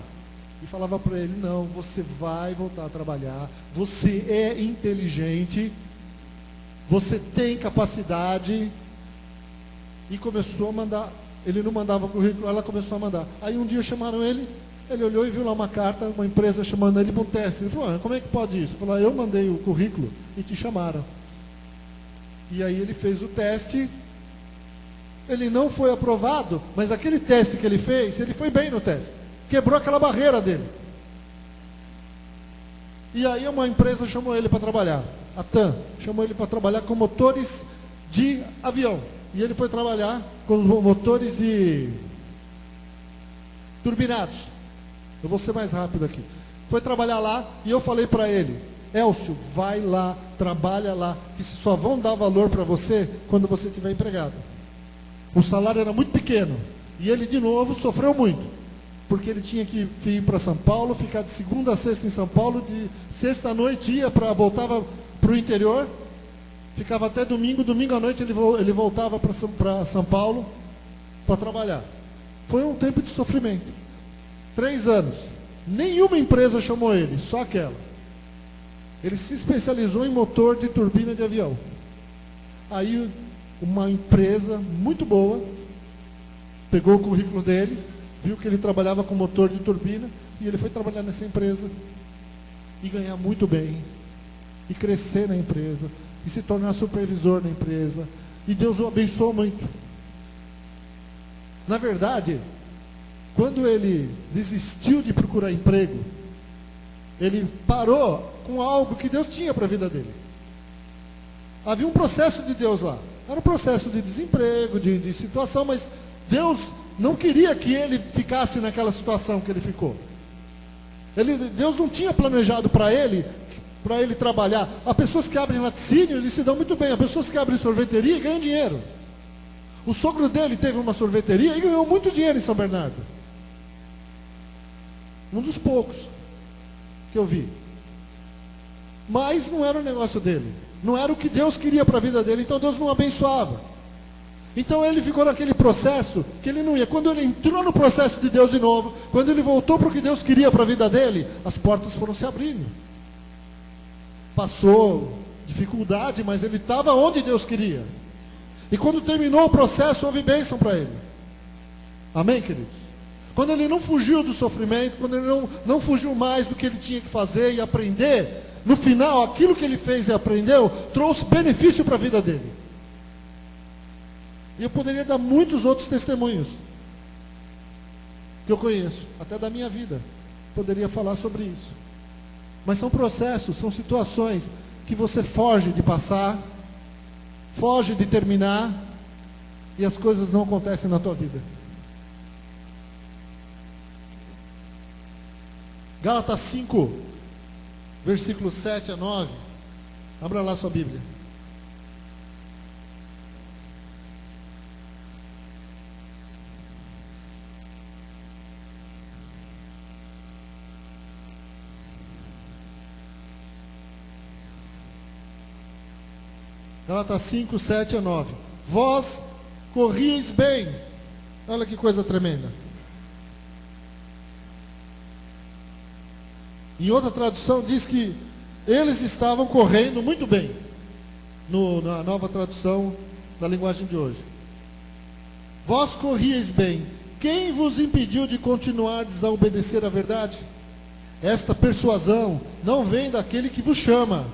A: e falava para ele: não, você vai voltar a trabalhar, você é inteligente, você tem capacidade. E começou a mandar. Ele não mandava currículo, ela começou a mandar. Aí um dia chamaram ele, ele olhou e viu lá uma carta, uma empresa chamando ele para um teste. Ele falou: como é que pode isso? Ele falou: eu mandei o currículo e te chamaram. E aí ele fez o teste, ele não foi aprovado, mas aquele teste que ele fez, ele foi bem no teste, quebrou aquela barreira dele. E aí uma empresa chamou ele para trabalhar, a TAM, chamou ele para trabalhar com motores de avião. E ele foi trabalhar com os motores de turbinados. Eu vou ser mais rápido aqui. Foi trabalhar lá e eu falei para ele: Elcio, vai lá, trabalha lá, que só vão dar valor para você quando você estiver empregado. O salário era muito pequeno. E ele de novo sofreu muito. Porque ele tinha que ir para São Paulo, ficar de segunda a sexta em São Paulo, de sexta à noite voltava para o interior. Ficava até domingo à noite ele voltava para São Paulo para trabalhar. Foi um tempo de sofrimento. 3 anos. Nenhuma empresa chamou ele, só aquela. Ele se especializou em motor de turbina de avião. Aí uma empresa muito boa pegou o currículo dele, viu que ele trabalhava com motor de turbina, e ele foi trabalhar nessa empresa e ganhar muito bem, e crescer na empresa, e se tornar supervisor na empresa, e Deus o abençoou muito. Na verdade, quando ele desistiu de procurar emprego, ele parou com algo que Deus tinha para a vida dele. Havia um processo de Deus lá, era um processo de desemprego, de situação, mas Deus não queria que ele ficasse naquela situação que ele ficou. Deus não tinha planejado para ele trabalhar. Há pessoas que abrem laticínios e se dão muito bem. Há pessoas que abrem sorveteria e ganham dinheiro. O sogro dele teve uma sorveteria e ganhou muito dinheiro em São Bernardo. Um dos poucos que eu vi. Mas não era o negócio dele. Não era o que Deus queria para a vida dele. Então Deus não abençoava. Então ele ficou naquele processo que ele não ia. Quando ele entrou no processo de Deus de novo, quando ele voltou para o que Deus queria para a vida dele, as portas foram se abrindo. Passou dificuldade, mas ele estava onde Deus queria. E quando terminou o processo, houve bênção para ele. Amém, queridos? Quando ele não fugiu do sofrimento, quando ele não fugiu mais do que ele tinha que fazer e aprender, no final, aquilo que ele fez e aprendeu, trouxe benefício para a vida dele. E eu poderia dar muitos outros testemunhos que eu conheço, até da minha vida. Poderia falar sobre isso. Mas são processos, são situações que você foge de passar, foge de terminar, e as coisas não acontecem na tua vida. Gálatas 5, versículos 7 a 9. Abra lá sua Bíblia. Gálatas 5, 7 a 9. Vós corrieis bem. Olha que coisa tremenda. Em outra tradução diz que eles estavam correndo muito bem. Na nova tradução da linguagem de hoje. Vós corrieis bem. Quem vos impediu de continuardes a obedecer à verdade? Esta persuasão não vem daquele que vos chama.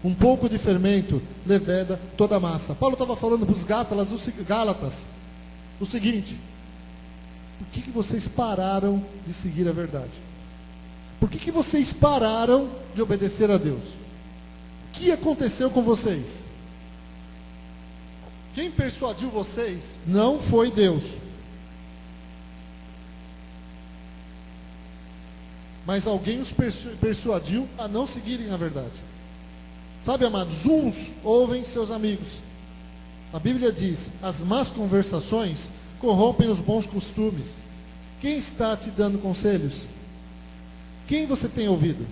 A: Um pouco de fermento leveda toda a massa. Paulo estava falando para os Gálatas o seguinte: por que vocês pararam de seguir a verdade? Por que vocês pararam de obedecer a Deus? O que aconteceu com vocês? Quem persuadiu vocês não foi Deus, mas alguém os persuadiu a não seguirem a verdade. Sabe, amados, uns ouvem seus amigos. A Bíblia diz: as más conversações corrompem os bons costumes. Quem está te dando conselhos? Quem você tem ouvido?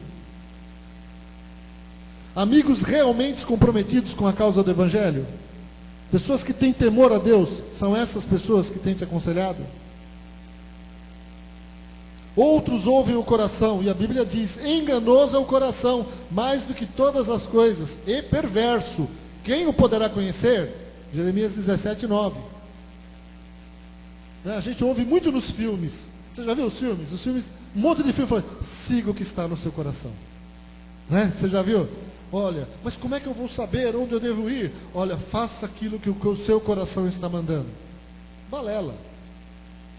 A: Amigos realmente comprometidos com a causa do Evangelho? Pessoas que têm temor a Deus, são essas pessoas que têm te aconselhado? Outros ouvem o coração, e a Bíblia diz: enganoso é o coração, mais do que todas as coisas, e perverso. Quem o poderá conhecer? Jeremias 17:9. A gente ouve muito nos filmes. Você já viu os filmes? Os filmes, um monte de filme fala: siga o que está no seu coração. Né? Você já viu? Olha, mas como é que eu vou saber onde eu devo ir? Olha, faça aquilo que o seu coração está mandando. Balela.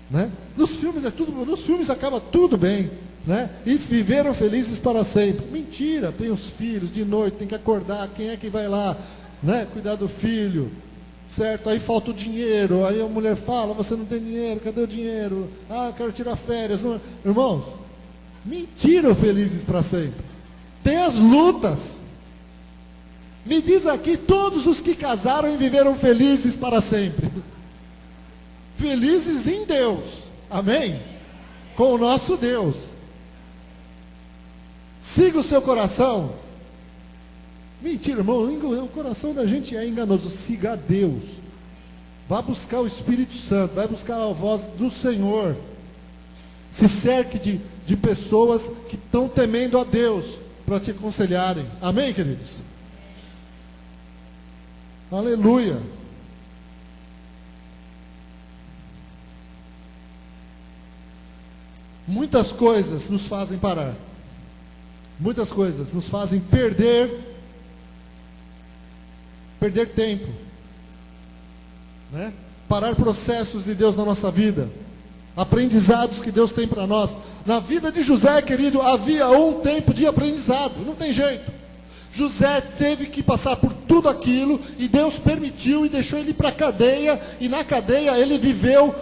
A: Né? Nos filmes acaba tudo bem, né? E viveram felizes para sempre. Mentira, tem os filhos de noite, tem que acordar, quem é que vai lá, né? Cuidar do filho, certo? Aí falta o dinheiro, aí a mulher fala: você não tem dinheiro, cadê o dinheiro? Ah, eu quero tirar férias. Não. Irmãos, mentira, felizes para sempre. Tem as lutas. Me diz aqui todos os que casaram e viveram felizes para sempre. Felizes em Deus, amém? Com o nosso Deus. Siga o seu coração. Mentira, irmão, o coração da gente é enganoso. Siga a Deus. Vá buscar o Espírito Santo, vai buscar a voz do Senhor. Se cerque de pessoas que estão temendo a Deus para te aconselharem. Amém, queridos? Aleluia. Muitas coisas nos fazem parar. Muitas coisas nos fazem perder tempo, né? Parar processos de Deus na nossa vida, aprendizados que Deus tem para nós. Na vida de José, querido, havia um tempo de aprendizado, não tem jeito. José teve que passar por tudo aquilo, e Deus permitiu e deixou ele ir para a cadeia, e na cadeia ele viveu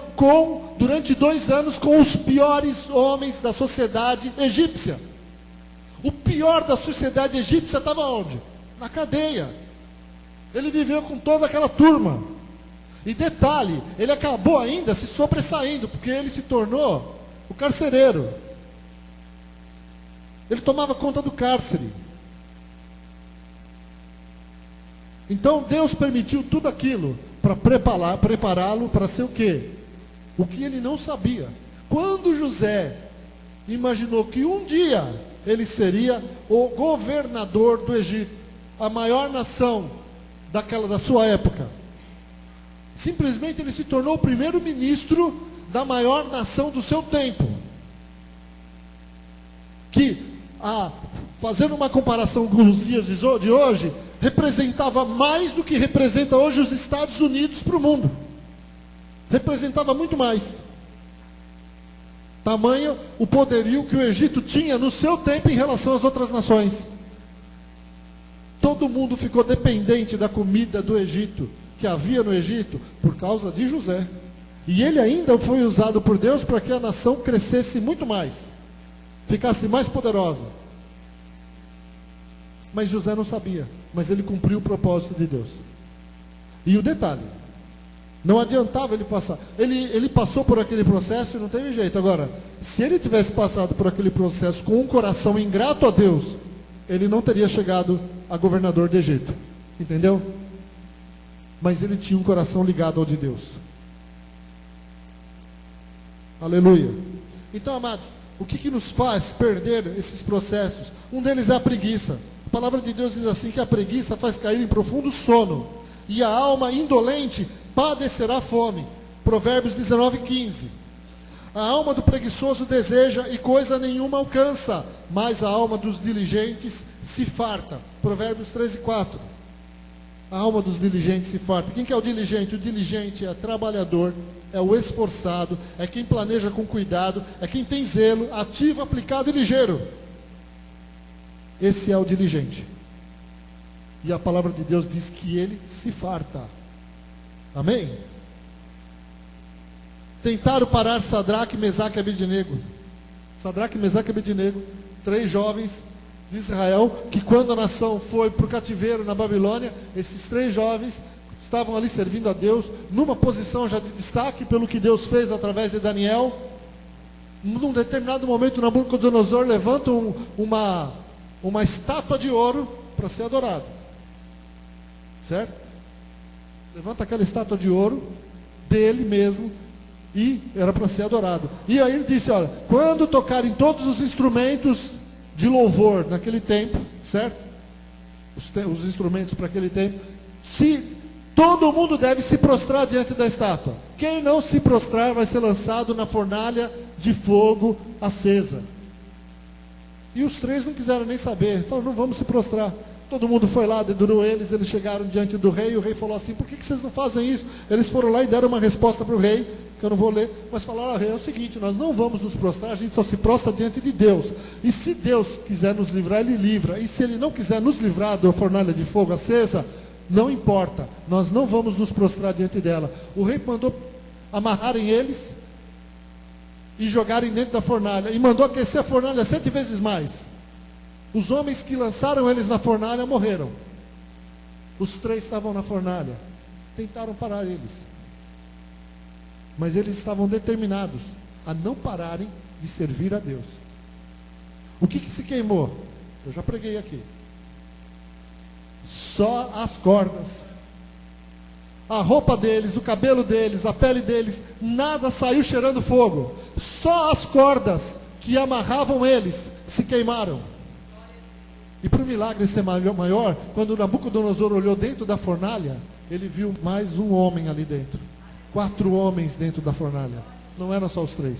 A: durante 2 anos com os piores homens da sociedade egípcia. O pior da sociedade egípcia estava onde? Na cadeia. Ele viveu com toda aquela turma. E detalhe, ele acabou ainda se sobressaindo, porque ele se tornou o carcereiro. Ele tomava conta do cárcere. Então Deus permitiu tudo aquilo para prepará-lo para ser o quê? O que ele não sabia. Quando José imaginou que um dia ele seria o governador do Egito, a maior nação da sua época, simplesmente ele se tornou o primeiro-ministro da maior nação do seu tempo. Que, fazendo uma comparação com os dias de hoje, representava mais do que representa hoje os Estados Unidos para o mundo. Representava muito mais. Tamanho o poderio que o Egito tinha no seu tempo em relação às outras nações. Todo mundo ficou dependente da comida do Egito, que havia no Egito, por causa de José. E ele ainda foi usado por Deus para que a nação crescesse muito mais, ficasse mais poderosa. Mas José não sabia, mas ele cumpriu o propósito de Deus. E o detalhe, não adiantava ele passar. Ele passou por aquele processo e não teve jeito. Agora, se ele tivesse passado por aquele processo com um coração ingrato a Deus, ele não teria chegado a governador do Egito. Entendeu? Mas ele tinha um coração ligado ao de Deus. Aleluia. Então, amados, o que nos faz perder esses processos? Um deles é a preguiça. A palavra de Deus diz assim, que a preguiça faz cair em profundo sono, e a alma indolente padecerá fome. Provérbios 19:15. A alma do preguiçoso deseja e coisa nenhuma alcança, mas a alma dos diligentes se farta. Provérbios 13:4. A alma dos diligentes se farta. Quem que é o diligente? O diligente é trabalhador, é o esforçado, é quem planeja com cuidado, é quem tem zelo, ativo, aplicado e ligeiro. Esse é o diligente. E a palavra de Deus diz que ele se farta. Amém? Tentaram parar Sadraque, Mesaque e Abednego. Sadraque, Mesaque e Abednego, 3 jovens de Israel, que quando a nação foi para o cativeiro na Babilônia, esses 3 jovens estavam ali servindo a Deus, numa posição já de destaque, pelo que Deus fez através de Daniel. Num determinado momento, Nabucodonosor levanta uma estátua de ouro para ser adorado. Certo? Levanta aquela estátua de ouro, dele mesmo, e era para ser adorado. E aí ele disse, olha, quando tocarem todos os instrumentos de louvor naquele tempo, certo? Os instrumentos para aquele tempo, se todo mundo deve se prostrar diante da estátua. Quem não se prostrar vai ser lançado na fornalha de fogo acesa. E os 3 não quiseram nem saber, falaram, não vamos se prostrar. Todo mundo foi lá, dedurou eles chegaram diante do rei, e o rei falou assim, por que vocês não fazem isso? Eles foram lá e deram uma resposta para o rei, que eu não vou ler, mas falaram, rei, é o seguinte, nós não vamos nos prostrar, a gente só se prostra diante de Deus. E se Deus quiser nos livrar, Ele livra. E se Ele não quiser nos livrar da fornalha de fogo acesa, não importa, nós não vamos nos prostrar diante dela. O rei mandou amarrarem eles e jogarem dentro da fornalha, e mandou aquecer a fornalha 7 vezes mais. Os homens que lançaram eles na fornalha morreram. Os 3 estavam na fornalha. Tentaram parar eles. Mas eles estavam determinados a não pararem de servir a Deus. O que se queimou? Eu já preguei aqui. Só as cordas. A roupa deles, o cabelo deles, a pele deles, nada saiu cheirando fogo. Só as cordas que amarravam eles se queimaram. E para o milagre ser maior, quando Nabucodonosor olhou dentro da fornalha, ele viu mais um homem ali dentro. 4 homens dentro da fornalha. Não eram só os 3.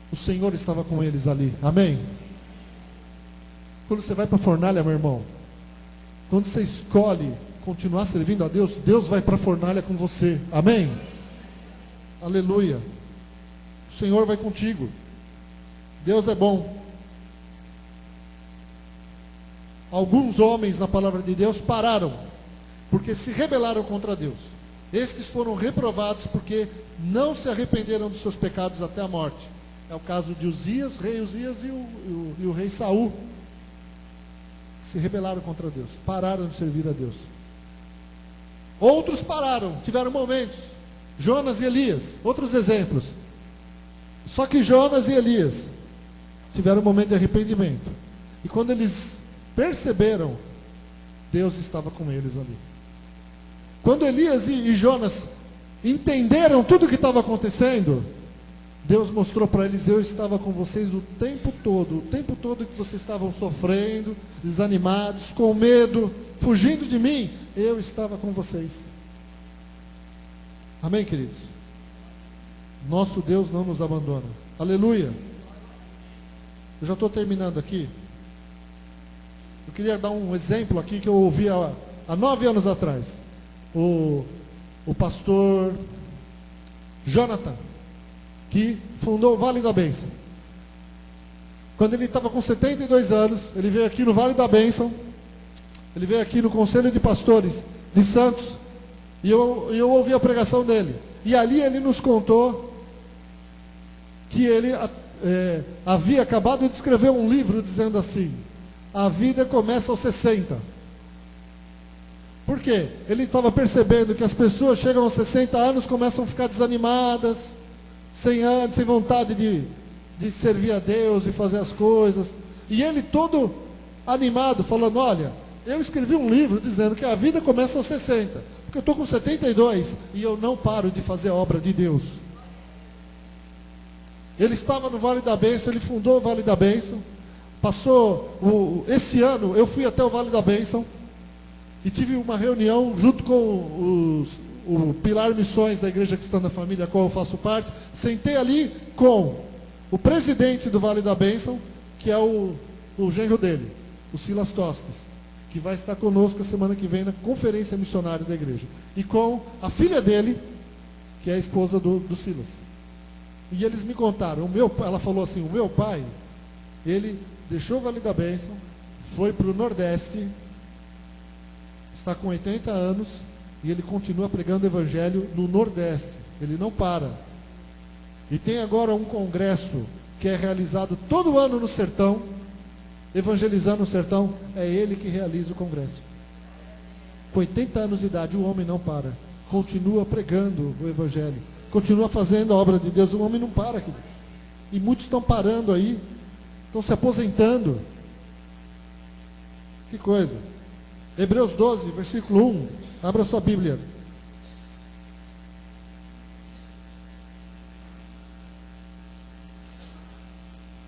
A: O Senhor estava com eles ali. Amém? Quando você vai para a fornalha, meu irmão, quando você escolhe continuar servindo a Deus, Deus vai para a fornalha com você. Amém? Aleluia. O Senhor vai contigo. Deus é bom. Alguns homens, na palavra de Deus, pararam, porque se rebelaram contra Deus. Estes foram reprovados porque não se arrependeram dos seus pecados até a morte. É o caso de Uzias, rei Uzias e o rei Saul. Se rebelaram contra Deus, pararam de servir a Deus. Outros pararam, tiveram momentos. Jonas e Elias, outros exemplos. Só que Jonas e Elias tiveram um momento de arrependimento. E quando eles perceberam, Deus estava com eles ali. Quando Elias e Jonas entenderam tudo o que estava acontecendo, Deus mostrou para eles, eu estava com vocês o tempo todo que vocês estavam sofrendo, desanimados, com medo, fugindo de mim, eu estava com vocês. Amém, queridos? Nosso Deus não nos abandona. Aleluia. Eu já estou terminando aqui. Eu queria dar um exemplo aqui que eu ouvi há 9 anos atrás. O pastor Jonathan, que fundou o Vale da Bênção. Quando ele estava com 72 anos, ele veio aqui no Vale da Bênção, ele veio aqui no Conselho de Pastores de Santos, e eu ouvi a pregação dele. E ali ele nos contou que ele havia acabado de escrever um livro dizendo assim, a vida começa aos 60. Por quê? Ele estava percebendo que as pessoas chegam aos 60 anos, começam a ficar desanimadas, sem vontade de servir a Deus e fazer as coisas. E ele todo animado, falando, olha, eu escrevi um livro dizendo que a vida começa aos 60, porque eu estou com 72 e eu não paro de fazer a obra de Deus. Ele estava no Vale da Bênção, ele fundou o Vale da Bênção, esse ano eu fui até o Vale da Bênção, e tive uma reunião junto com o Pilar Missões da Igreja Cristã da Família, a qual eu faço parte, sentei ali com o presidente do Vale da Bênção, que é o genro dele, o Silas Tostes, que vai estar conosco a semana que vem na conferência missionária da igreja, e com a filha dele, que é a esposa do Silas. E eles me contaram, ela falou assim, o meu pai, ele deixou o Vale da Bênção, foi para o Nordeste, está com 80 anos, e ele continua pregando o evangelho no Nordeste, ele não para. E tem agora um congresso que é realizado todo ano no sertão, evangelizando o sertão, é ele que realiza o congresso. Com 80 anos de idade, o homem não para, continua pregando o evangelho, continua fazendo a obra de Deus, o homem não para, queridos. E muitos estão parando aí, estão se aposentando. Que coisa. Hebreus 12, versículo 1, abra sua Bíblia.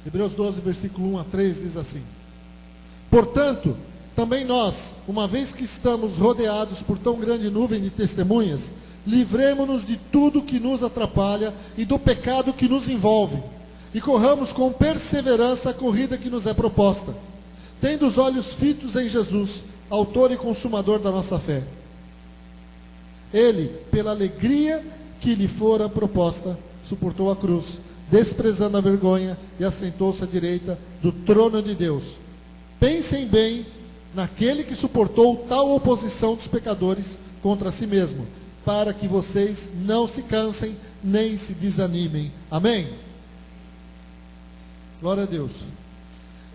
A: Hebreus 12, versículo 1 a 3 diz assim: portanto, também nós, uma vez que estamos rodeados por tão grande nuvem de testemunhas, livremo-nos de tudo que nos atrapalha e do pecado que nos envolve, e corramos com perseverança a corrida que nos é proposta, tendo os olhos fitos em Jesus, autor e consumador da nossa fé. Ele, pela alegria que lhe fora proposta, suportou a cruz, desprezando a vergonha, e assentou-se à direita do trono de Deus. Pensem bem naquele que suportou tal oposição dos pecadores contra si mesmo, para que vocês não se cansem nem se desanimem. Amém? Glória a Deus.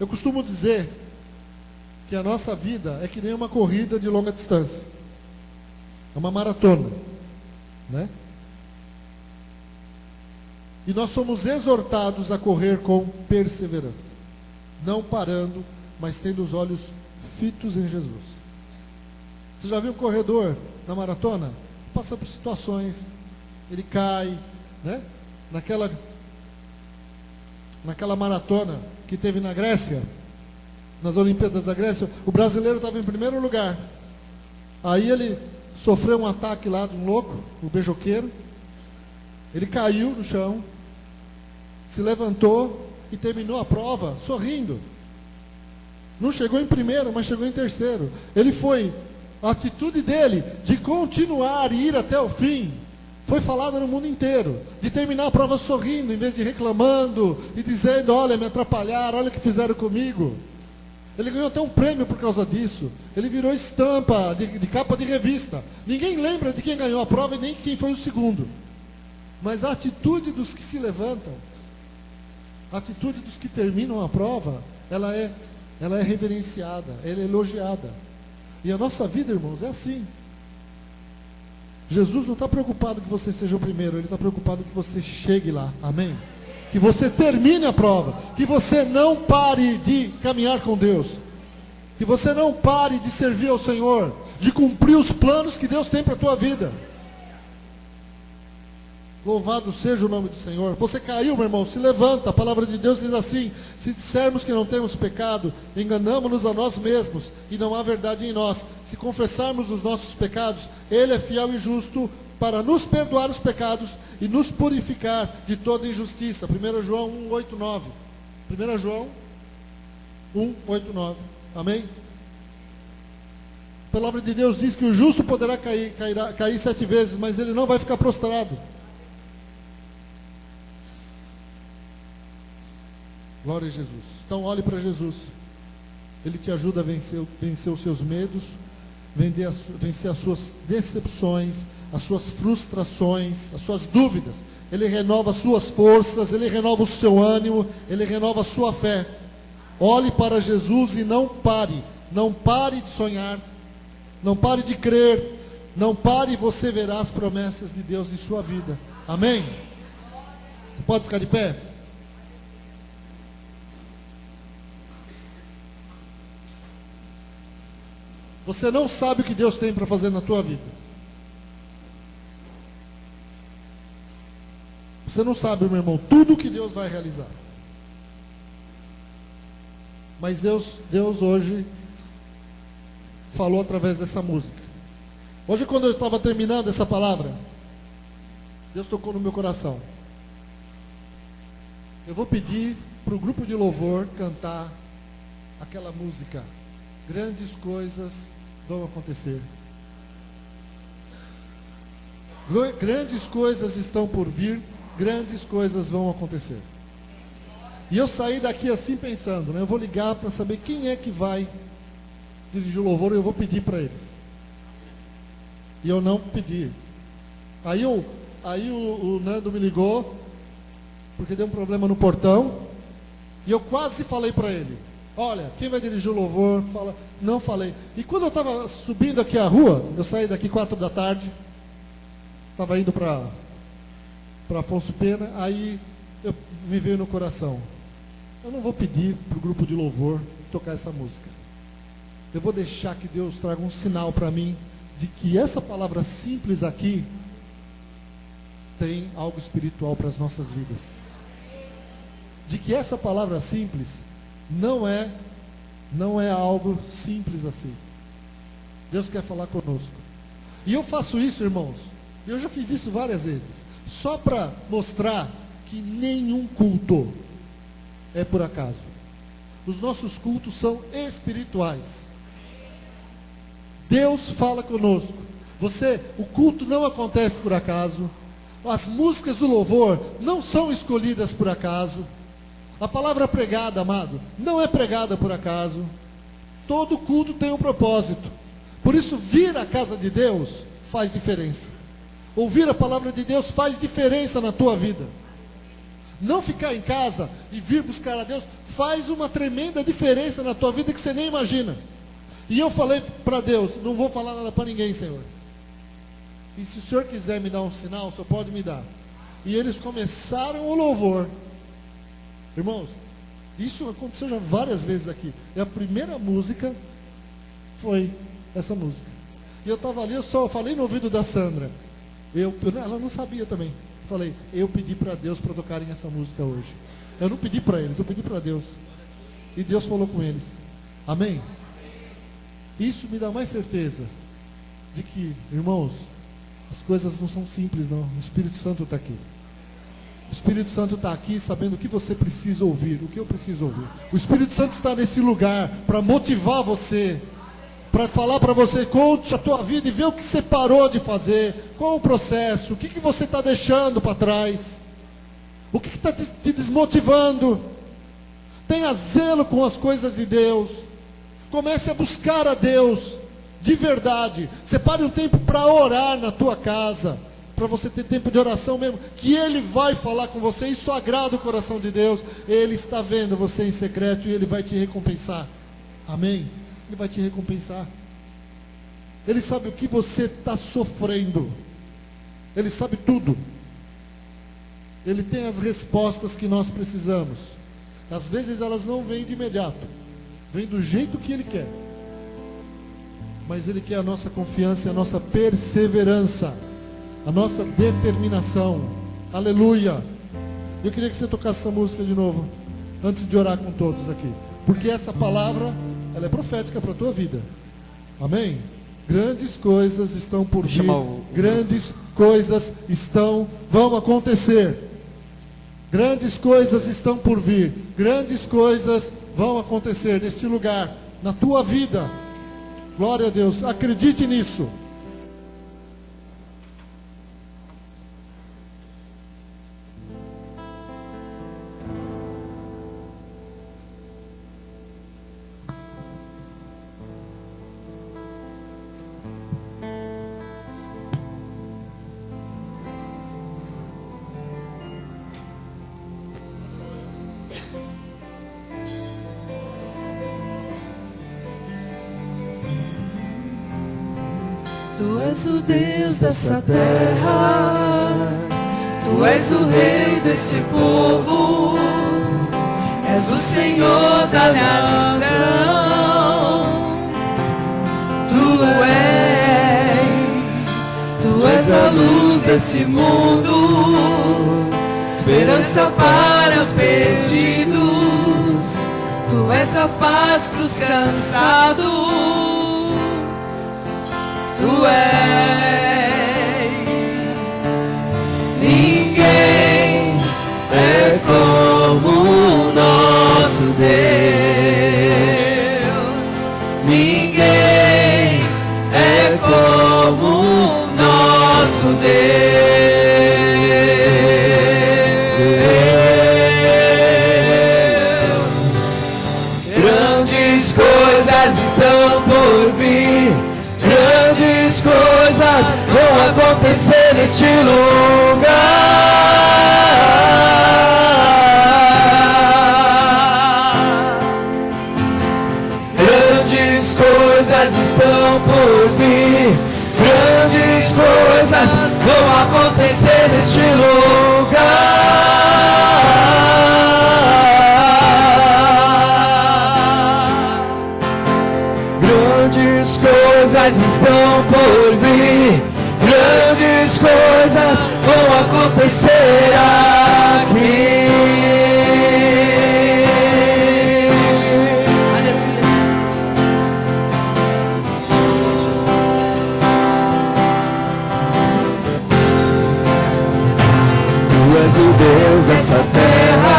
A: Eu costumo dizer que a nossa vida é que nem uma corrida de longa distância, é uma maratona, né? E nós somos exortados a correr com perseverança, não parando, mas tendo os olhos fitos em Jesus. Você já viu um corredor na maratona? Passa por situações, ele cai, né? Naquela maratona que teve na Grécia, nas Olimpíadas da Grécia, o brasileiro estava em primeiro lugar. Aí ele sofreu um ataque lá de um louco, o beijoqueiro. Ele caiu no chão, se levantou e terminou a prova sorrindo. Não chegou em primeiro, mas chegou em terceiro. A atitude dele de continuar e ir até o fim foi falada no mundo inteiro. De terminar a prova sorrindo, em vez de reclamando e dizendo: olha, me atrapalharam, olha o que fizeram comigo. Ele ganhou até um prêmio por causa disso. Ele virou estampa de capa de revista. Ninguém lembra de quem ganhou a prova e nem quem foi o segundo. Mas a atitude dos que se levantam, a atitude dos que terminam a prova, ela é reverenciada, ela é elogiada. E a nossa vida, irmãos, é assim. Jesus não está preocupado que você seja o primeiro, Ele está preocupado que você chegue lá, amém? Que você termine a prova, que você não pare de caminhar com Deus, que você não pare de servir ao Senhor, de cumprir os planos que Deus tem para a tua vida. Louvado seja o nome do Senhor. Você caiu, meu irmão, se levanta. A palavra de Deus diz assim: se dissermos que não temos pecado, enganamos-nos a nós mesmos, e não há verdade em nós. Se confessarmos os nossos pecados, Ele é fiel e justo para nos perdoar os pecados e nos purificar de toda injustiça. 1 João 1:8-9. 1 João 1:8-9. Amém? A palavra de Deus diz que o justo poderá cair 7 vezes, mas ele não vai ficar prostrado. Glória a Jesus. Então olhe para Jesus. Ele te ajuda a vencer os seus medos, vencer as suas decepções, as suas frustrações, as suas dúvidas. Ele renova as suas forças, Ele renova o seu ânimo, Ele renova a sua fé. Olhe para Jesus e não pare de sonhar, não pare de crer, não pare, e você verá as promessas de Deus em sua vida. Amém? Você pode ficar de pé? Você não sabe o que Deus tem para fazer na tua vida. Você não sabe, meu irmão, tudo o que Deus vai realizar. Mas Deus hoje falou através dessa música. Hoje, quando eu estava terminando essa palavra, Deus tocou no meu coração. Eu vou pedir para o grupo de louvor cantar aquela música. Grandes coisas vão acontecer. Grandes coisas estão por vir, grandes coisas vão acontecer. E eu saí daqui assim pensando, né? Eu vou ligar para saber quem é que vai dirigir o louvor e eu vou pedir para eles. E eu não pedi. Aí o Nando me ligou, porque deu um problema no portão, e eu quase falei para ele, olha, quem vai dirigir o louvor? Fala, não falei. E quando eu estava subindo aqui a rua, eu saí daqui 4 da tarde, estava indo para Afonso Pena, aí me veio no coração, eu não vou pedir para o grupo de louvor tocar essa música. Eu vou deixar que Deus traga um sinal para mim, de que essa palavra simples aqui, tem algo espiritual para as nossas vidas. De que essa palavra simples não é algo simples assim. Deus quer falar conosco. E eu faço isso, irmãos. Eu já fiz isso várias vezes. Só para mostrar que nenhum culto é por acaso. Os nossos cultos são espirituais. Deus fala conosco. O culto não acontece por acaso. As músicas do louvor não são escolhidas por acaso. A palavra pregada, amado, não é pregada por acaso. Todo culto tem um propósito. Por isso, vir à casa de Deus faz diferença. Ouvir a palavra de Deus faz diferença na tua vida. Não ficar em casa e vir buscar a Deus faz uma tremenda diferença na tua vida que você nem imagina. E eu falei para Deus, não vou falar nada para ninguém, Senhor. E se o Senhor quiser me dar um sinal, o Senhor pode me dar. E eles começaram o louvor. Irmãos, isso aconteceu já várias vezes aqui. E a primeira música foi essa música. E eu estava ali, eu só falei no ouvido da Sandra. Ela não sabia também. Falei, eu pedi para Deus para tocarem essa música hoje. Eu não pedi para eles, eu pedi para Deus. E Deus falou com eles. Amém? Isso me dá mais certeza de que, irmãos, as coisas não são simples, não. O Espírito Santo está aqui. O Espírito Santo está aqui sabendo o que você precisa ouvir, o que eu preciso ouvir. O Espírito Santo está nesse lugar para motivar você, para falar para você, conte a tua vida e ver o que você parou de fazer, qual o processo, o que você está deixando para trás, o que está te desmotivando. Tenha zelo com as coisas de Deus. Comece a buscar a Deus de verdade. Separe um tempo para orar na tua casa, para você ter tempo de oração mesmo, que Ele vai falar com você. Isso agrada o coração de Deus. Ele está vendo você em secreto e Ele vai te recompensar. Amém? Ele vai te recompensar. Ele sabe o que você está sofrendo. Ele sabe tudo. Ele tem as respostas que nós precisamos. Às vezes elas não vêm de imediato, vêm do jeito que Ele quer. Mas Ele quer a nossa confiança e a nossa perseverança, a nossa determinação. Aleluia. Eu queria que você tocasse essa música de novo, antes de orar com todos aqui, porque essa palavra, ela é profética para a tua vida. Amém? Grandes coisas estão por vir. Grandes coisas vão acontecer. Grandes coisas estão por vir. Grandes coisas vão acontecer neste lugar, na tua vida. Glória a Deus. Acredite nisso.
B: Tu és o Deus dessa terra, Tu és o Rei desse povo, és o Senhor da nação. Tu és a luz desse mundo, esperança para os perdidos. Tu és a paz para os cansados. Tu Tu és. Ninguém é como o nosso Deus. Ninguém é como o nosso Deus. Grandes coisas estão por vir. Grandes coisas vão acontecer neste lugar. Grandes coisas estão por vir. Grandes coisas vão acontecer neste lugar. Grandes coisas estão por vir. Grandes coisas vão acontecer aqui. Tu és o Deus dessa terra.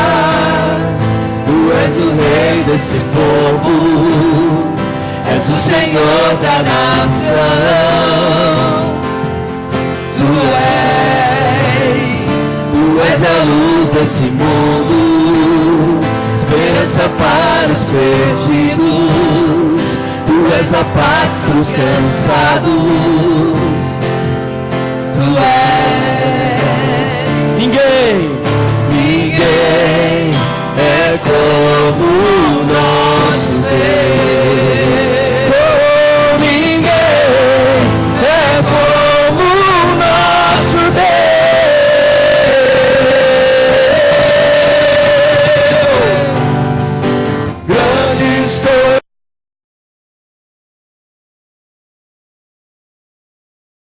B: Tu és o Rei desse povo. És o Senhor da nação. Tu és a luz desse mundo, esperança para os perdidos. Tu és a paz para os cansados. Tu és. Ninguém é como